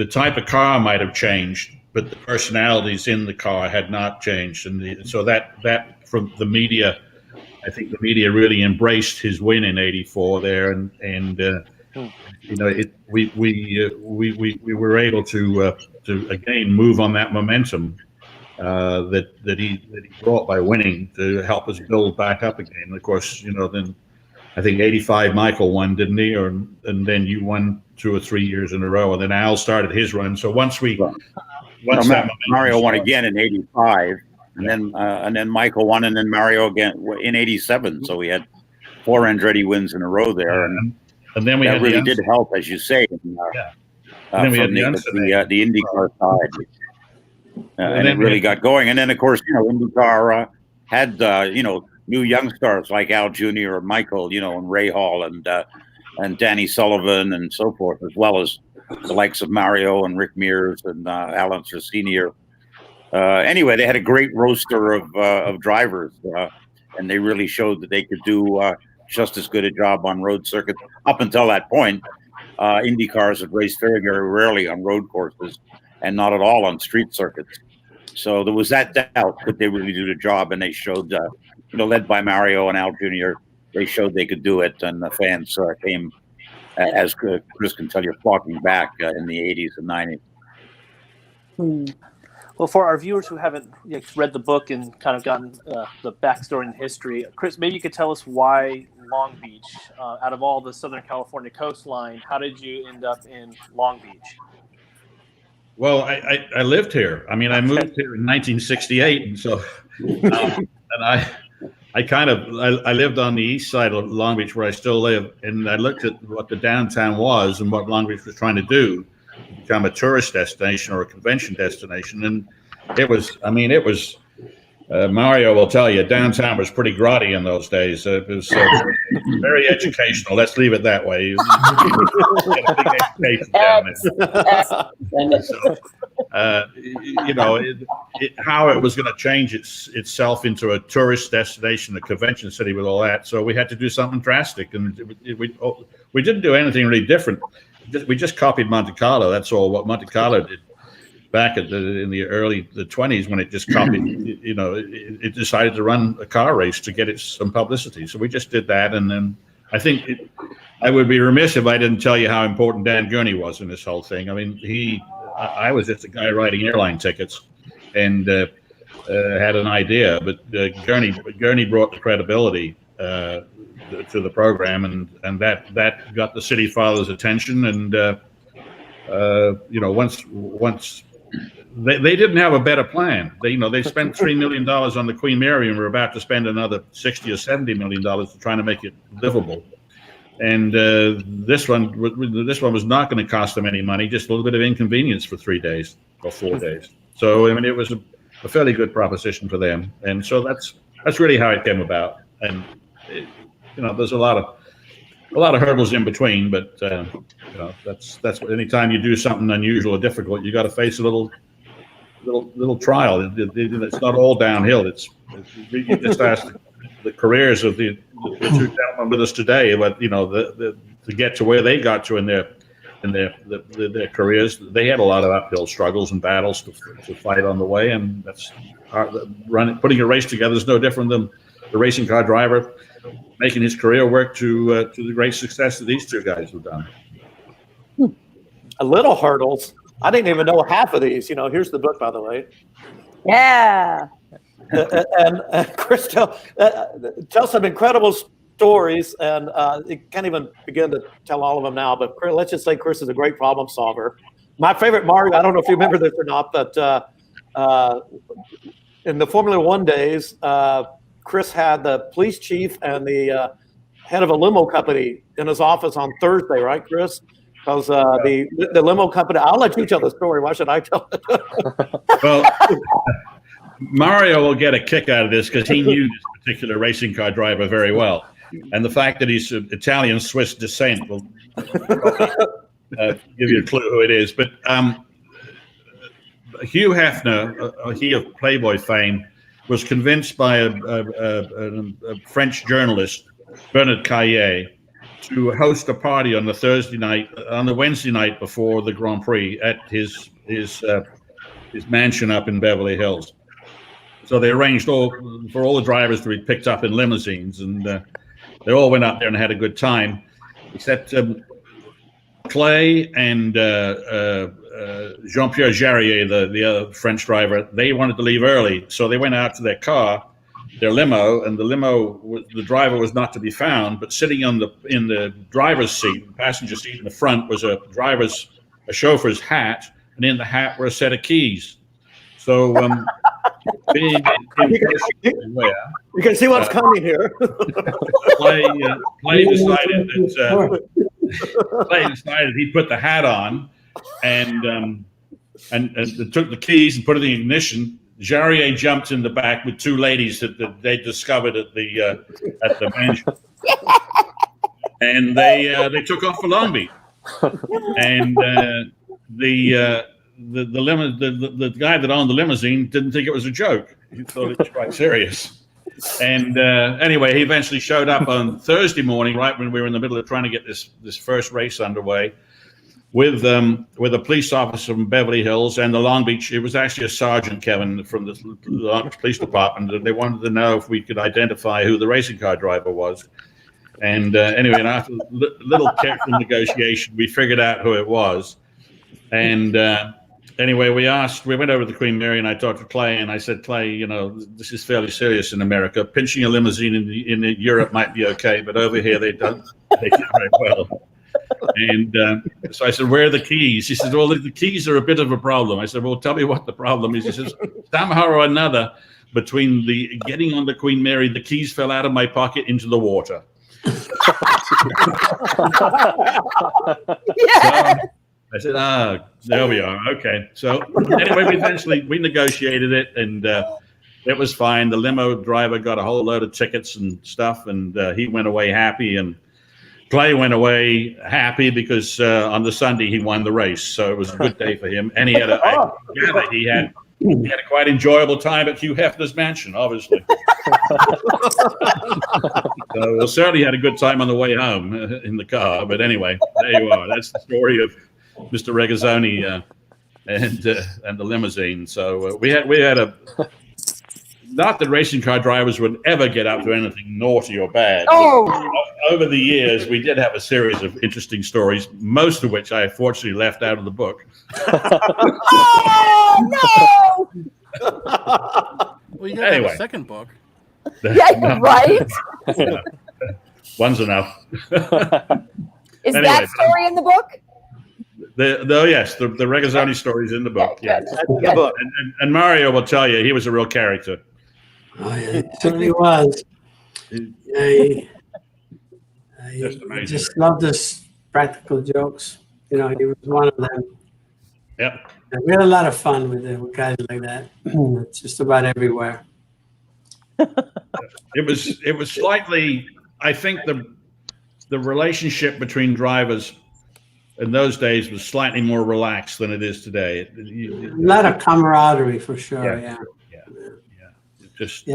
type of car might have changed, but the personalities in the car had not changed, and so that from the media, I think the media really embraced his win in '84 there, and we were able to again move on that momentum that he brought by winning to help us build back up again. And of course, then I think '85 Michael won, didn't he? And then you won 2 or 3 years in a row, and then Al started his run. So once Mario won again in '85, and then Michael won, and then Mario again in '87. So we had 4 Andretti wins in a row there, and then we that really did help, as you say, from the IndyCar side. And it really got going. And then, of course, IndyCar had, new young stars like Al Jr. and Michael, and Ray Hall and Danny Sullivan and so forth, as well as the likes of Mario and Rick Mears and Al Unser Sr. Anyway, they had a great roster of drivers, and they really showed that they could do just as good a job on road circuits. Up until that point, IndyCars had raced very, very rarely on road courses, and not at all on street circuits. So there was that doubt, could they really do the job? And they showed, led by Mario and Al Jr., they showed they could do it, and the fans came, as Chris can tell you, flocking back in the '80s and '90s. Well, for our viewers who haven't read the book and kind of gotten the backstory and history, Chris, maybe you could tell us why Long Beach, out of all the Southern California coastline, how did you end up in Long Beach? Well, I lived here. I mean, I moved here in 1968, and so and I lived on the east side of Long Beach, where I still live, and I looked at what the downtown was and what Long Beach was trying to do, become a tourist destination or a convention destination, and it was. Mario will tell you, downtown was pretty grotty in those days. It was very educational. Let's leave it that way. Get a big education down there. How it was going to change itself into a tourist destination, a convention city with all that. So we had to do something drastic, and we didn't do anything really different. We just copied Monte Carlo. That's all. What Monte Carlo did back in the early 20s, when it just copied, it decided to run a car race to get it some publicity. So we just did that, and then I think I would be remiss if I didn't tell you how important Dan Gurney was in this whole thing. I mean, I was just a guy writing airline tickets, and had an idea, but Gurney brought the credibility to the program, and that got the city father's attention, and once. They didn't have a better plan. They spent $3 million on the Queen Mary, and we're about to spend another $60 or $70 million to trying to make it livable. And this one was not going to cost them any money, just a little bit of inconvenience for 3 days or 4 days. So I mean, it was a fairly good proposition for them, and so that's really how it came about. And there's a lot of hurdles in between, but that's anytime you do something unusual or difficult, you got to face a little trial. It's not all downhill. You just ask the careers of the 2 gentlemen with us today, but to get to where they got to in their careers, they had a lot of uphill struggles and battles to fight on the way, and that's putting a race together is no different than the racing car driver making his career work to the great success that these 2 guys have done. A little hurdles. I didn't even know half of these. Here's the book, by the way. Yeah. and Chris tell some incredible stories, and you can't even begin to tell all of them now. But let's just say Chris is a great problem solver. My favorite Mario, I don't know if you remember this or not, but in the Formula One days, Chris had the police chief and the head of a limo company in his office on Thursday, right, Chris? Because the limo company, I'll let you tell the story. Why should I tell it? Well, Mario will get a kick out of this because he knew this particular racing car driver very well. And the fact that he's of Italian-Swiss descent will give you a clue who it is. But Hugh Hefner, he of Playboy fame, was convinced by a French journalist, Bernard Caillet, to host a party on the Wednesday night before the Grand Prix at his mansion up in Beverly Hills. So they arranged for all the drivers to be picked up in limousines, and they all went up there and had a good time, except Clay and Jean-Pierre Jarier, the other French driver. They wanted to leave early, so they went out to their car, their limo, and the driver was not to be found. But sitting in the driver's seat, the passenger seat in the front, was a chauffeur's hat, and in the hat were a set of keys. So being you can see what's coming here. Clay decided he put the hat on and took the keys and put it in the ignition. Jarier jumped in the back with two ladies that they discovered at the mansion, and they took off for Long Beach. And the guy that owned the limousine didn't think it was a joke. He thought it was quite serious. And anyway, he eventually showed up on Thursday morning, right when we were in the middle of trying to get this first race underway, with a police officer from Beverly Hills and the Long Beach. It was actually a sergeant, Kevin, from the Long Beach Police Department, and they wanted to know if we could identify who the racing car driver was. And anyway, after a little careful negotiation, we figured out who it was. And anyway, we went over to the Queen Mary, and I talked to Clay, and I said, Clay, this is fairly serious in America. Pinching a limousine in Europe might be okay, but over here they don't take it very well. And so I said, where are the keys? He said, well, the keys are a bit of a problem. I said, well, tell me what the problem is. He says, somehow or another, between the getting on the Queen Mary, the keys fell out of my pocket into the water. Yeah. So I said, there we are. Okay. So anyway, we negotiated it, and it was fine. The limo driver got a whole load of tickets and stuff, and he went away happy, and Clay went away happy because on the Sunday he won the race. So it was a good day for him. And he had he had a quite enjoyable time at Hugh Hefner's mansion, obviously. So we certainly had a good time on the way home in the car. But anyway, there you are. That's the story of Mr. Regazzoni and the limousine. So we had a, not that racing car drivers would ever get up to anything naughty or bad. Oh. Over the years, we did have a series of interesting stories, most of which I fortunately left out of the book. Oh, no! Well, you got Anyway. a second book. Yeah, right? One's enough. Is Anyway, that story in the book? Yes, the Regazzoni story is in the book. Good. Yes. And Mario will tell you he was a real character. Oh, yeah, it certainly was. Yeah, Just amazing. he just loved his practical jokes. He was one of them. Yep. And we had a lot of fun with guys like that. It's just about everywhere. It was slightly, I think the relationship between drivers in those days was slightly more relaxed than it is today. A lot of camaraderie for sure. Yeah. Just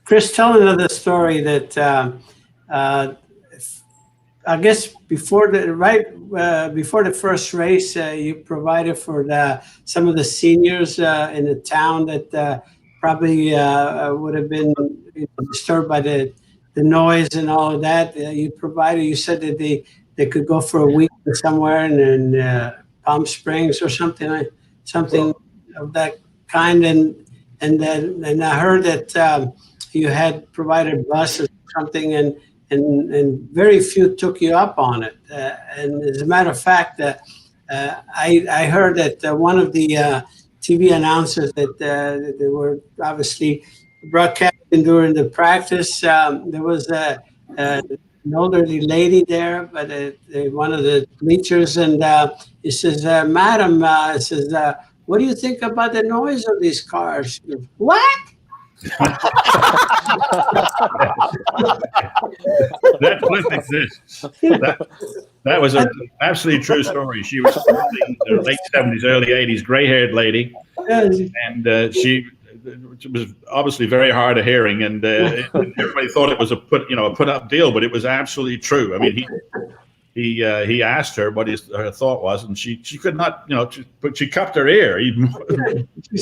Chris, tell another story that I guess before the first race, you provided for some of the seniors in the town that probably would have been disturbed by the noise and all of that. You said that they could go for a week somewhere in Palm Springs or something of that kind. And and I heard that you had provided buses or something, and very few took you up on it. And as a matter of fact, I heard that one of the TV announcers that they were obviously broadcasting during the practice, there was an elderly lady there, but one of the bleachers, and he says, "Madam," says, "what do you think about the noise of these cars?" She goes, "What?" That clip exists. That was an absolutely true story. She was in the late 70s, early 80s, gray-haired lady, and she was obviously very hard of hearing, and everybody thought it was a put-up deal, but it was absolutely true. I mean, he asked her what her thought was, and she could not, but she cupped her ear even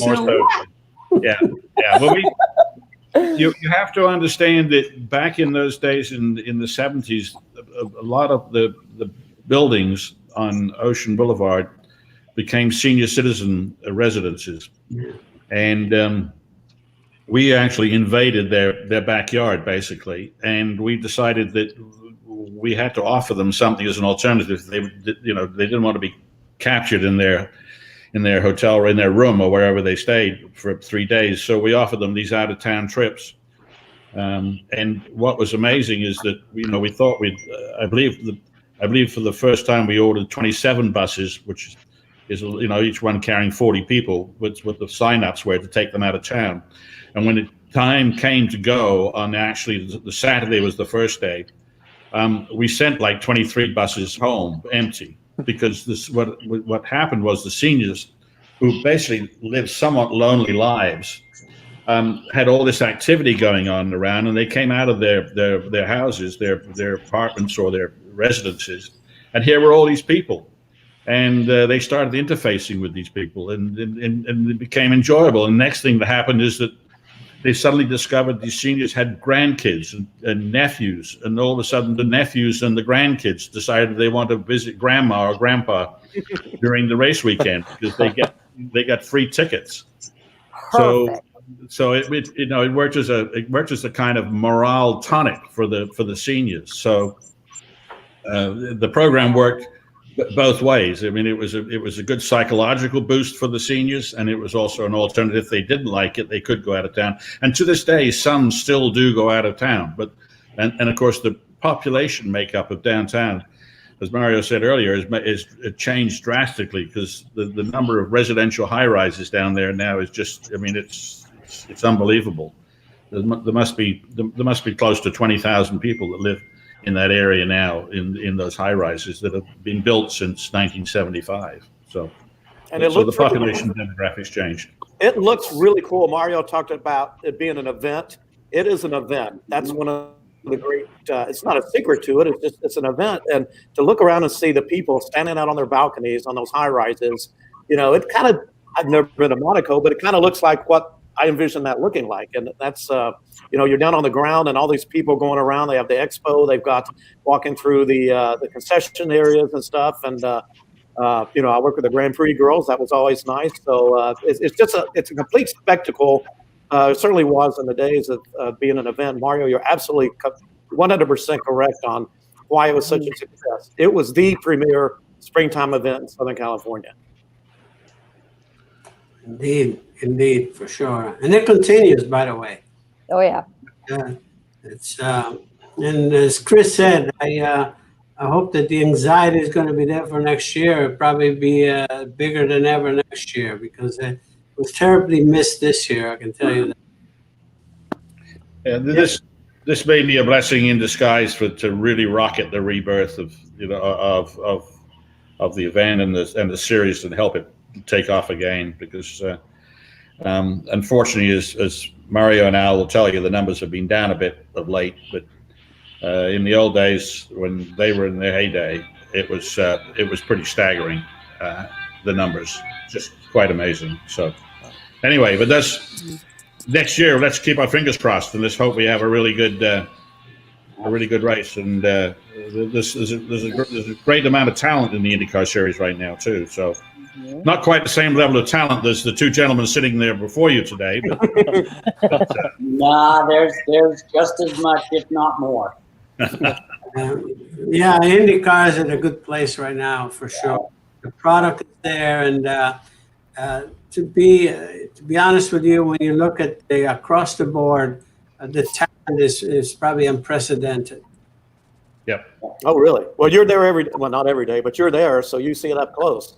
more so. Yeah. Well, you have to understand that back in those days, in the 70s, a lot of the buildings on Ocean Boulevard became senior citizen residences, and we actually invaded their backyard basically, and we decided that we had to offer them something as an alternative. They didn't want to be captured in their hotel or in their room or wherever they stayed for 3 days. So we offered them these out-of-town trips. And what was amazing is that we thought I believe for the first time we ordered 27 buses, which is each one carrying 40 people, with the sign-ups were to take them out of town. And when the time came to go on actually the Saturday was the first day, we sent like 23 buses home empty. Because what happened was the seniors, who basically lived somewhat lonely lives, had all this activity going on around, and they came out of their houses, their apartments or their residences, and here were all these people, and they started interfacing with these people, and it became enjoyable. And the next thing that happened is that they suddenly discovered these seniors had grandkids and nephews, and all of a sudden the nephews and the grandkids decided they want to visit grandma or grandpa during the race weekend because they got free tickets. Perfect. So it worked as a kind of morale tonic for the seniors. So the program worked both ways. I mean, it was a good psychological boost for the seniors, and it was also an alternative. If they didn't like it, they could go out of town. And to this day, some still do go out of town. But and of course, the population makeup of downtown, as Mario said earlier, is changed drastically because the number of residential high rises down there now is just. I mean, it's unbelievable. There must be close to 20,000 people that live in that area now, in those high rises that have been built since 1975. So the population demographics changed. It looks really cool. Mario talked about it being an event. It is an event. That's one of the great. It's not a secret to it. It's an event, and to look around and see the people standing out on their balconies on those high rises, it kind of. I've never been to Monaco, but it kind of looks like what I envision that looking like. And that's, you're down on the ground and all these people going around. They have the expo. They've got walking through the concession areas and stuff. And, I work with the Grand Prix girls. That was always nice. So it's a complete spectacle. It certainly was in the days of being an event. Mario, you're absolutely 100% correct on why it was such a success. It was the premier springtime event in Southern California. Indeed, for sure. And it continues, by the way. Oh yeah. It's and as Chris said, I hope that the anxiety is going to be there for next year. It'll probably be bigger than ever next year because it was terribly missed this year. I can tell you that. Yeah, this may be a blessing in disguise to really rocket the rebirth of the event and the series and help it take off again, because unfortunately, as Mario and Al will tell you, the numbers have been down a bit of late. But in the old days, when they were in their heyday, it was pretty staggering. The numbers, just quite amazing. So anyway, but next year, let's keep our fingers crossed and let's hope we have a really good race. And there's a great amount of talent in the IndyCar series right now too. So not quite the same level of talent as the two gentlemen sitting there before you today. But Nah, there's just as much, if not more. Yeah, IndyCar is in a good place right now for sure. The product is there, and to be honest with you, when you look at across the board, the talent is probably unprecedented. Yep. Oh, really? Well, you're there well, not every day, but you're there, so you see it up close.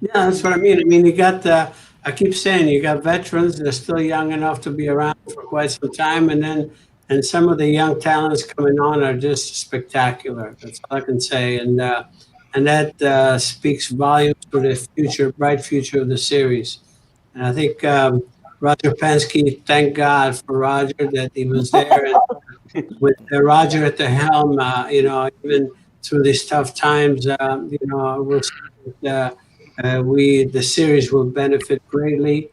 Yeah, that's what I mean. I mean, you got I keep saying you got veterans that are still young enough to be around for quite some time, and some of the young talents coming on are just spectacular. That's all I can say, and that speaks volumes for the future, bright future of the series. And I think Roger Penske, thank God for Roger that he was there, and with Roger at the helm, even through these tough times, we'll see that, the series will benefit greatly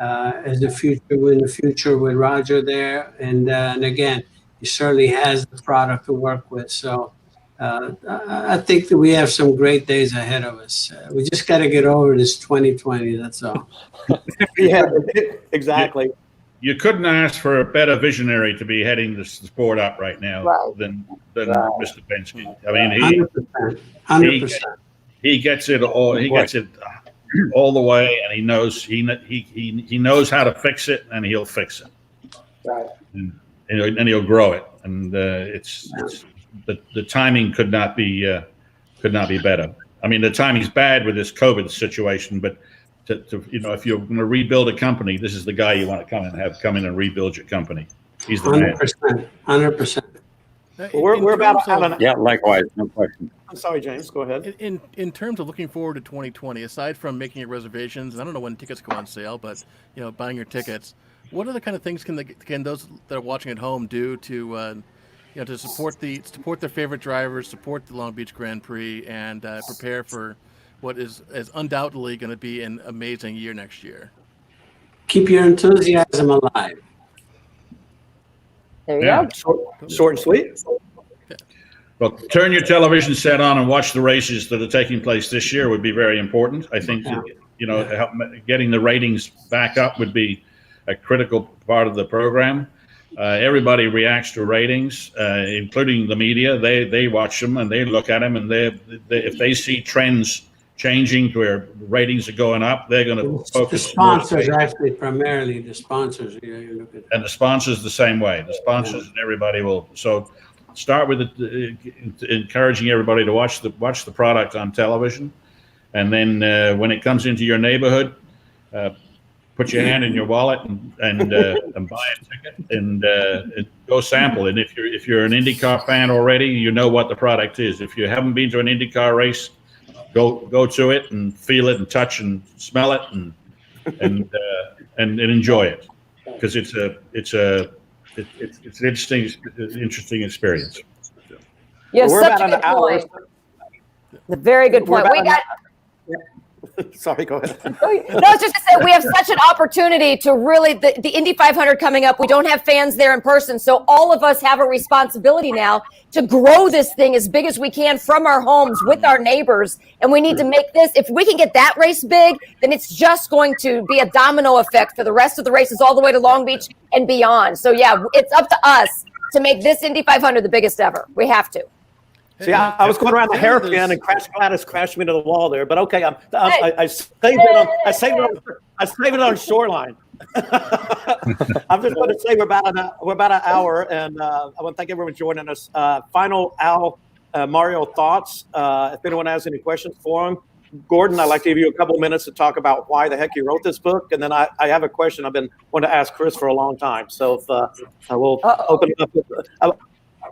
in the future with Roger there, and again, he certainly has the product to work with. So I think that we have some great days ahead of us. We just got to get over this 2020. That's all. Yeah, exactly. You couldn't ask for a better visionary to be heading the sport up right now than Mr. Penske. I mean, 100%. He gets it all. He gets it all the way, and he knows how to fix it, and he'll fix it. Right. And he'll grow it. And it's the timing could not be better. I mean, the timing's bad with this COVID situation, but if you're going to rebuild a company, this is the guy you want to come in and rebuild your company. He's the 100%. 100%. We're about to have Yeah, likewise, no question. I'm sorry, James. Go ahead. In terms of looking forward to 2020, aside from making your reservations, I don't know when tickets go on sale, but buying your tickets, what other kind of things can those that are watching at home do to to support their favorite drivers, support the Long Beach Grand Prix, and prepare for what is undoubtedly going to be an amazing year next year? Keep your enthusiasm alive. There you go. Short and sweet. Well, turn your television set on and watch the races that are taking place this year would be very important. I think getting the ratings back up would be a critical part of the program. Everybody reacts to ratings, including the media. They watch them and they look at them, and if they see trends changing to where ratings are going up, they're going to focus. The sponsors, actually, primarily the sponsors. You look at and the sponsors the same way. The sponsors and everybody will. So start with encouraging everybody to watch the product on television, and then when it comes into your neighborhood, put your hand in your wallet and buy a ticket and go sample. And if you're an IndyCar fan already, you know what the product is. If you haven't been to an IndyCar race, go to it and feel it and touch and smell it and enjoy it, because it's an interesting experience. You have We're such a about good an hour. point. A very good point. We got. Sorry, go ahead. No, it's just to say we have such an opportunity to really the Indy 500 coming up. We don't have fans there in person, so all of us have a responsibility now to grow this thing as big as we can from our homes with our neighbors. And we need to make this. If we can get that race big, then it's just going to be a domino effect for the rest of the races all the way to Long Beach and beyond. So yeah, it's up to us to make this Indy 500 the biggest ever. We have to. See, I was going around the hairpin and Gladys crashed me to the wall there. But okay, I saved it on Shoreline. I'm just going to say we're about an hour, and I want to thank everyone for joining us. Final Al Mario thoughts. If anyone has any questions for him, Gordon, I'd like to give you a couple of minutes to talk about why the heck you wrote this book, and then I have a question I've been wanting to ask Chris for a long time. So if I will open it up.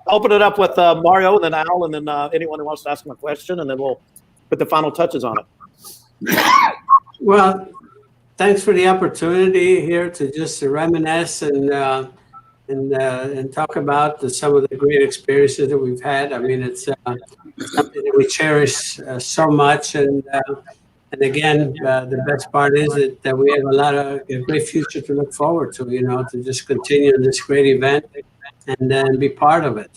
Open it up with Mario and then Al and then anyone who wants to ask him a question, and then we'll put the final touches on it. Well, thanks for the opportunity here to just reminisce and talk about some of the great experiences that we've had. I mean, it's something that we cherish so much, and again, the best part is that we have a great future to look forward to. To just continue this great event and then be part of it.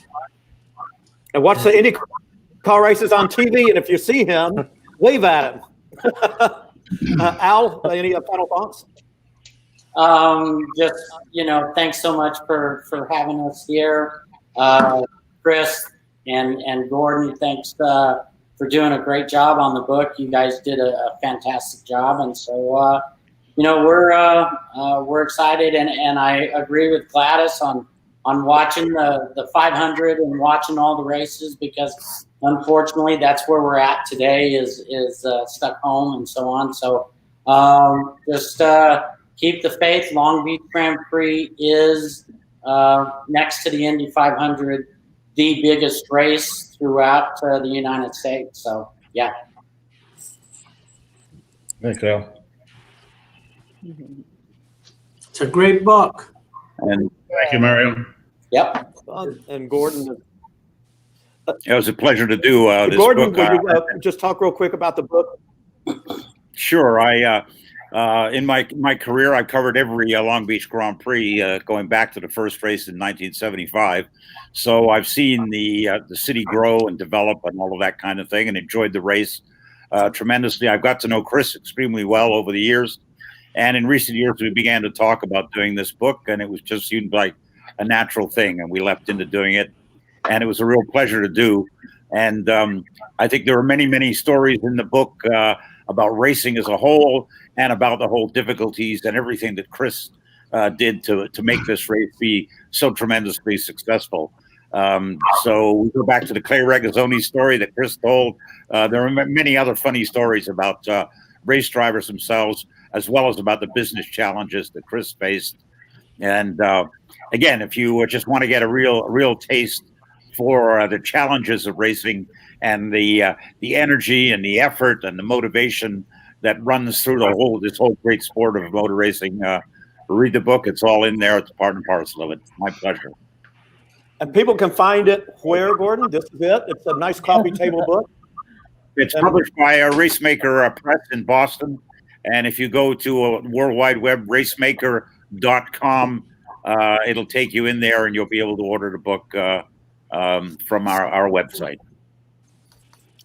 And watch the IndyCar races on TV, and if you see him, wave at him. Al, any final thoughts? Just, thanks so much for having us here. Chris and Gordon, thanks for doing a great job on the book. You guys did a fantastic job. And so, we're excited, and I agree with Gladys on watching the 500 and watching all the races, because unfortunately that's where we're at today is stuck home and so on. So just keep the faith. Long Beach Grand Prix is next to the Indy 500 the biggest race throughout the United States. So yeah. Thanks, Al. It's a great book. And Thank you, Mario. Yep. And Gordon. it was a pleasure to do this Gordon, book. would you just talk real quick about the book? Sure. In my career, I've covered every Long Beach Grand Prix, going back to the first race in 1975. So I've seen the city grow and develop and all of that kind of thing, and enjoyed the race tremendously. I've got to know Chris extremely well over the years, and in recent years we began to talk about doing this book, and it was just seemed like a natural thing, and we leapt into doing it, and it was a real pleasure to do. And I think there are many stories in the book about racing as a whole, and about the whole difficulties and everything that Chris did to make this race be so tremendously successful. So we go back to the Clay Regazzoni story that Chris told. There are many other funny stories about race drivers themselves, as well as about the business challenges that Chris faced. And again, if you just want to get a real taste for the challenges of racing and the energy and the effort and the motivation that runs through this whole great sport of motor racing, read the book. It's all in there. It's part and parcel of it. My pleasure. And people can find it where, Gordon? This is it? It's a nice coffee table book? It's published by a Racemaker Press in Boston. And if you go to World Wide Web, racemaker.com, it'll take you in there, and you'll be able to order the book from our website.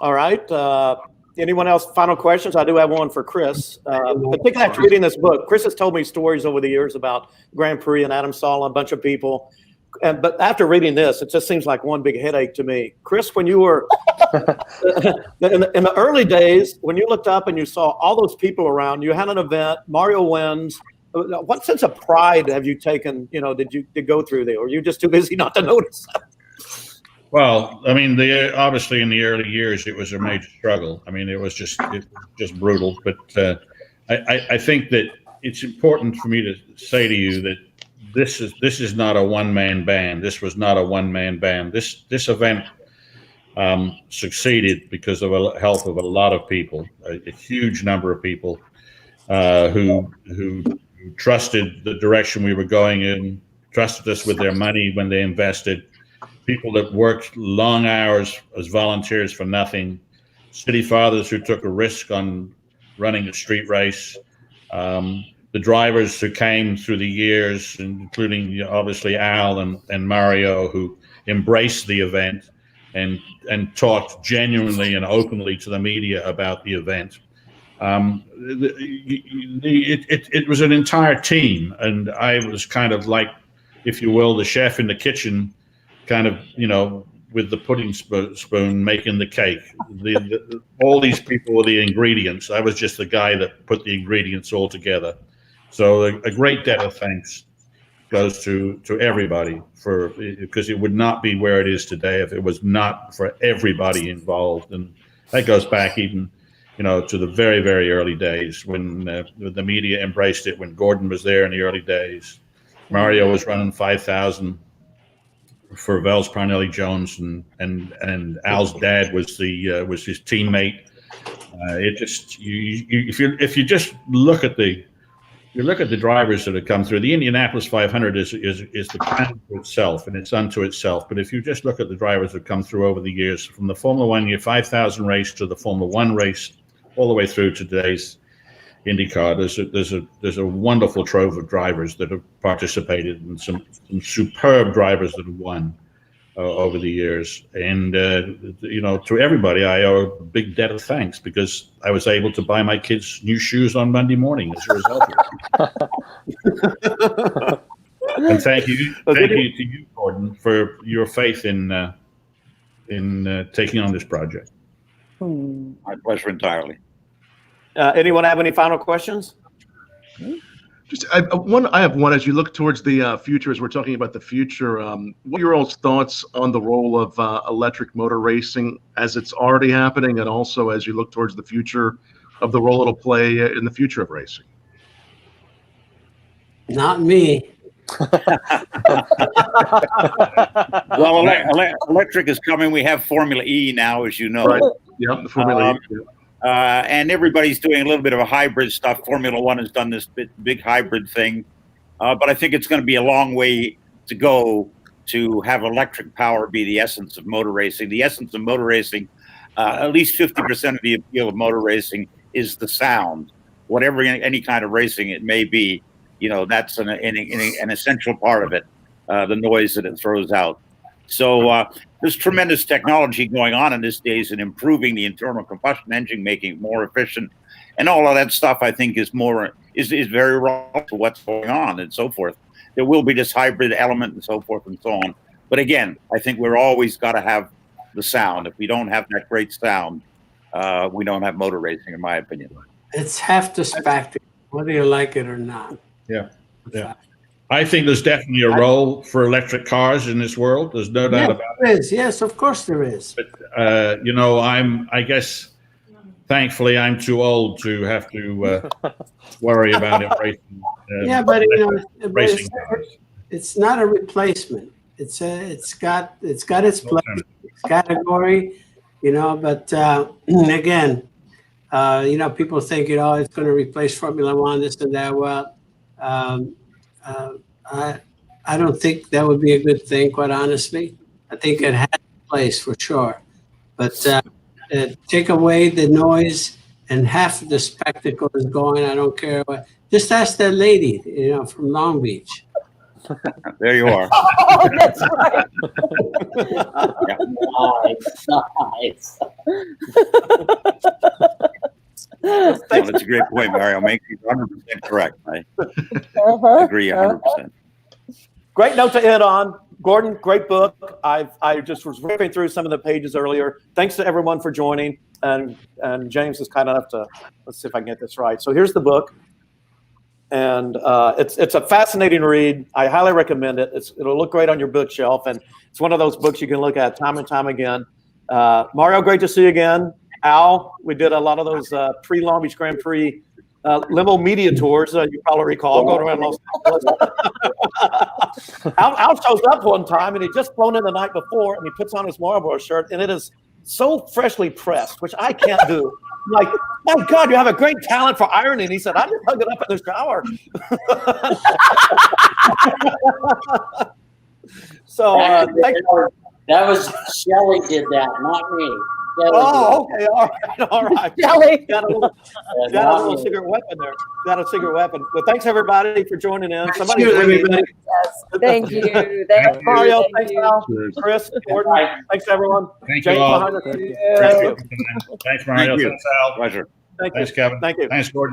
All right. Anyone else? Final questions? I do have one for Chris. Particularly after reading this book, Chris has told me stories over the years about Grand Prix and Adam Saul and a bunch of people. But after reading this, it just seems like one big headache to me. Chris, when you were in the early days, when you looked up and you saw all those people around, you had an event, Mario wins. What sense of pride have you taken? Did you go through there, or were you just too busy not to notice? Well, I mean, obviously in the early years it was a major struggle. I mean, it was just brutal. But I think that it's important for me to say to you that this is not a one-man band. This was not a one-man band. This event succeeded because of the help of a lot of people, a huge number of people who trusted the direction we were going in, trusted us with their money when they invested. People that worked long hours as volunteers for nothing, city fathers who took a risk on running a street race, the drivers who came through the years, including obviously Al and Mario, who embraced the event and talked genuinely and openly to the media about the event. It was an entire team, and I was kind of like, if you will, the chef in the kitchen, kind of, with the pudding spoon making the cake. All these people were the ingredients. I was just the guy that put the ingredients all together. So a great debt of thanks goes to everybody, because it would not be where it is today if it was not for everybody involved. And that goes back even, to the very, very early days when the media embraced it, when Gordon was there in the early days. Mario was running 5,000 for Vels Parnelli Jones, and Al's dad was his teammate. If you just look at the drivers that have come through, the Indianapolis 500 is the plan for itself, and it's unto itself. But if you just look at the drivers that have come through over the years, from the Formula 1 year 5,000 race to the Formula 1 race, all the way through to today's IndyCar, there's a wonderful trove of drivers that have participated, and some superb drivers that have won. over the years. And, to everybody, I owe a big debt of thanks because I was able to buy my kids new shoes on Monday morning as a result of it. And thank you to you, Gordon, for your faith in taking on this project. My pleasure entirely. Anyone have any final questions? I have one. As you look towards the future, as we're talking about the future, what are your all's thoughts on the role of electric motor racing as it's already happening, and also as you look towards the future of the role it'll play in the future of racing? Not me. Well, electric is coming. We have Formula E now, as you know. Right. Yeah, the Formula E. And everybody's doing a little bit of a hybrid stuff. Formula One has done this big hybrid thing. But I think it's going to be a long way to go to have electric power be the essence of motor racing. The essence of motor racing, at least 50% of the appeal of motor racing is the sound. Whatever any kind of racing it may be, that's an essential part of it, the noise that it throws out. So there's tremendous technology going on in these days in improving the internal combustion engine, making it more efficient, and all of that stuff. I think is very wrong for what's going on and so forth. There will be this hybrid element and so forth and so on. But again, I think we're always got to have the sound. If we don't have that great sound, we don't have motor racing, in my opinion. It's half the spectrum, whether you like it or not. Yeah. I think there's definitely a role for electric cars in this world. There's no doubt about it. There is. Yes, of course there is. But, I guess, thankfully, I'm too old to have to worry about embracing. But racing cars. It's not a replacement. It's got its place, its category, But again, people think it's going to replace Formula One, this and that. Well, I don't think that would be a good thing, quite honestly. I think it has a place for sure, but take away the noise and half of the spectacle is going. I don't care what. Just ask that lady, from Long Beach. There you are. Oh, that's right. Nice. Well, that's a great point, Mario. Makes you 100% correct. I agree 100%. Great note to end on. Gordon, great book. I just was ripping through some of the pages earlier. Thanks to everyone for joining. And James is kind enough to, let's see if I can get this right. So here's the book. And it's a fascinating read. I highly recommend it. It'll look great on your bookshelf. And it's one of those books you can look at time and time again. Mario, great to see you again. Al, we did a lot of those pre-Long Beach Grand Prix limo media tours. You probably recall going around Los Angeles. Al shows up one time, and he'd just flown in the night before, and he puts on his Marlboro shirt, and it is so freshly pressed, which I can't do. Like, my God, you have a great talent for ironing. He said, I just hung it up in the shower. So that was Shelley did that, not me. Oh, okay, all right. Shelley. Got a little secret weapon there. Got a secret weapon. Well, thanks everybody for joining in. Thank you, everybody. Thank you. Thank Mario, you. thanks, Al. Chris, Gordon, thanks everyone. Thank James you all. behind the scenes. Thanks, Mario. Thank you. Thanks, Al. Pleasure. Thank you. Thanks, Kevin. Thank you. Thanks, Gordon.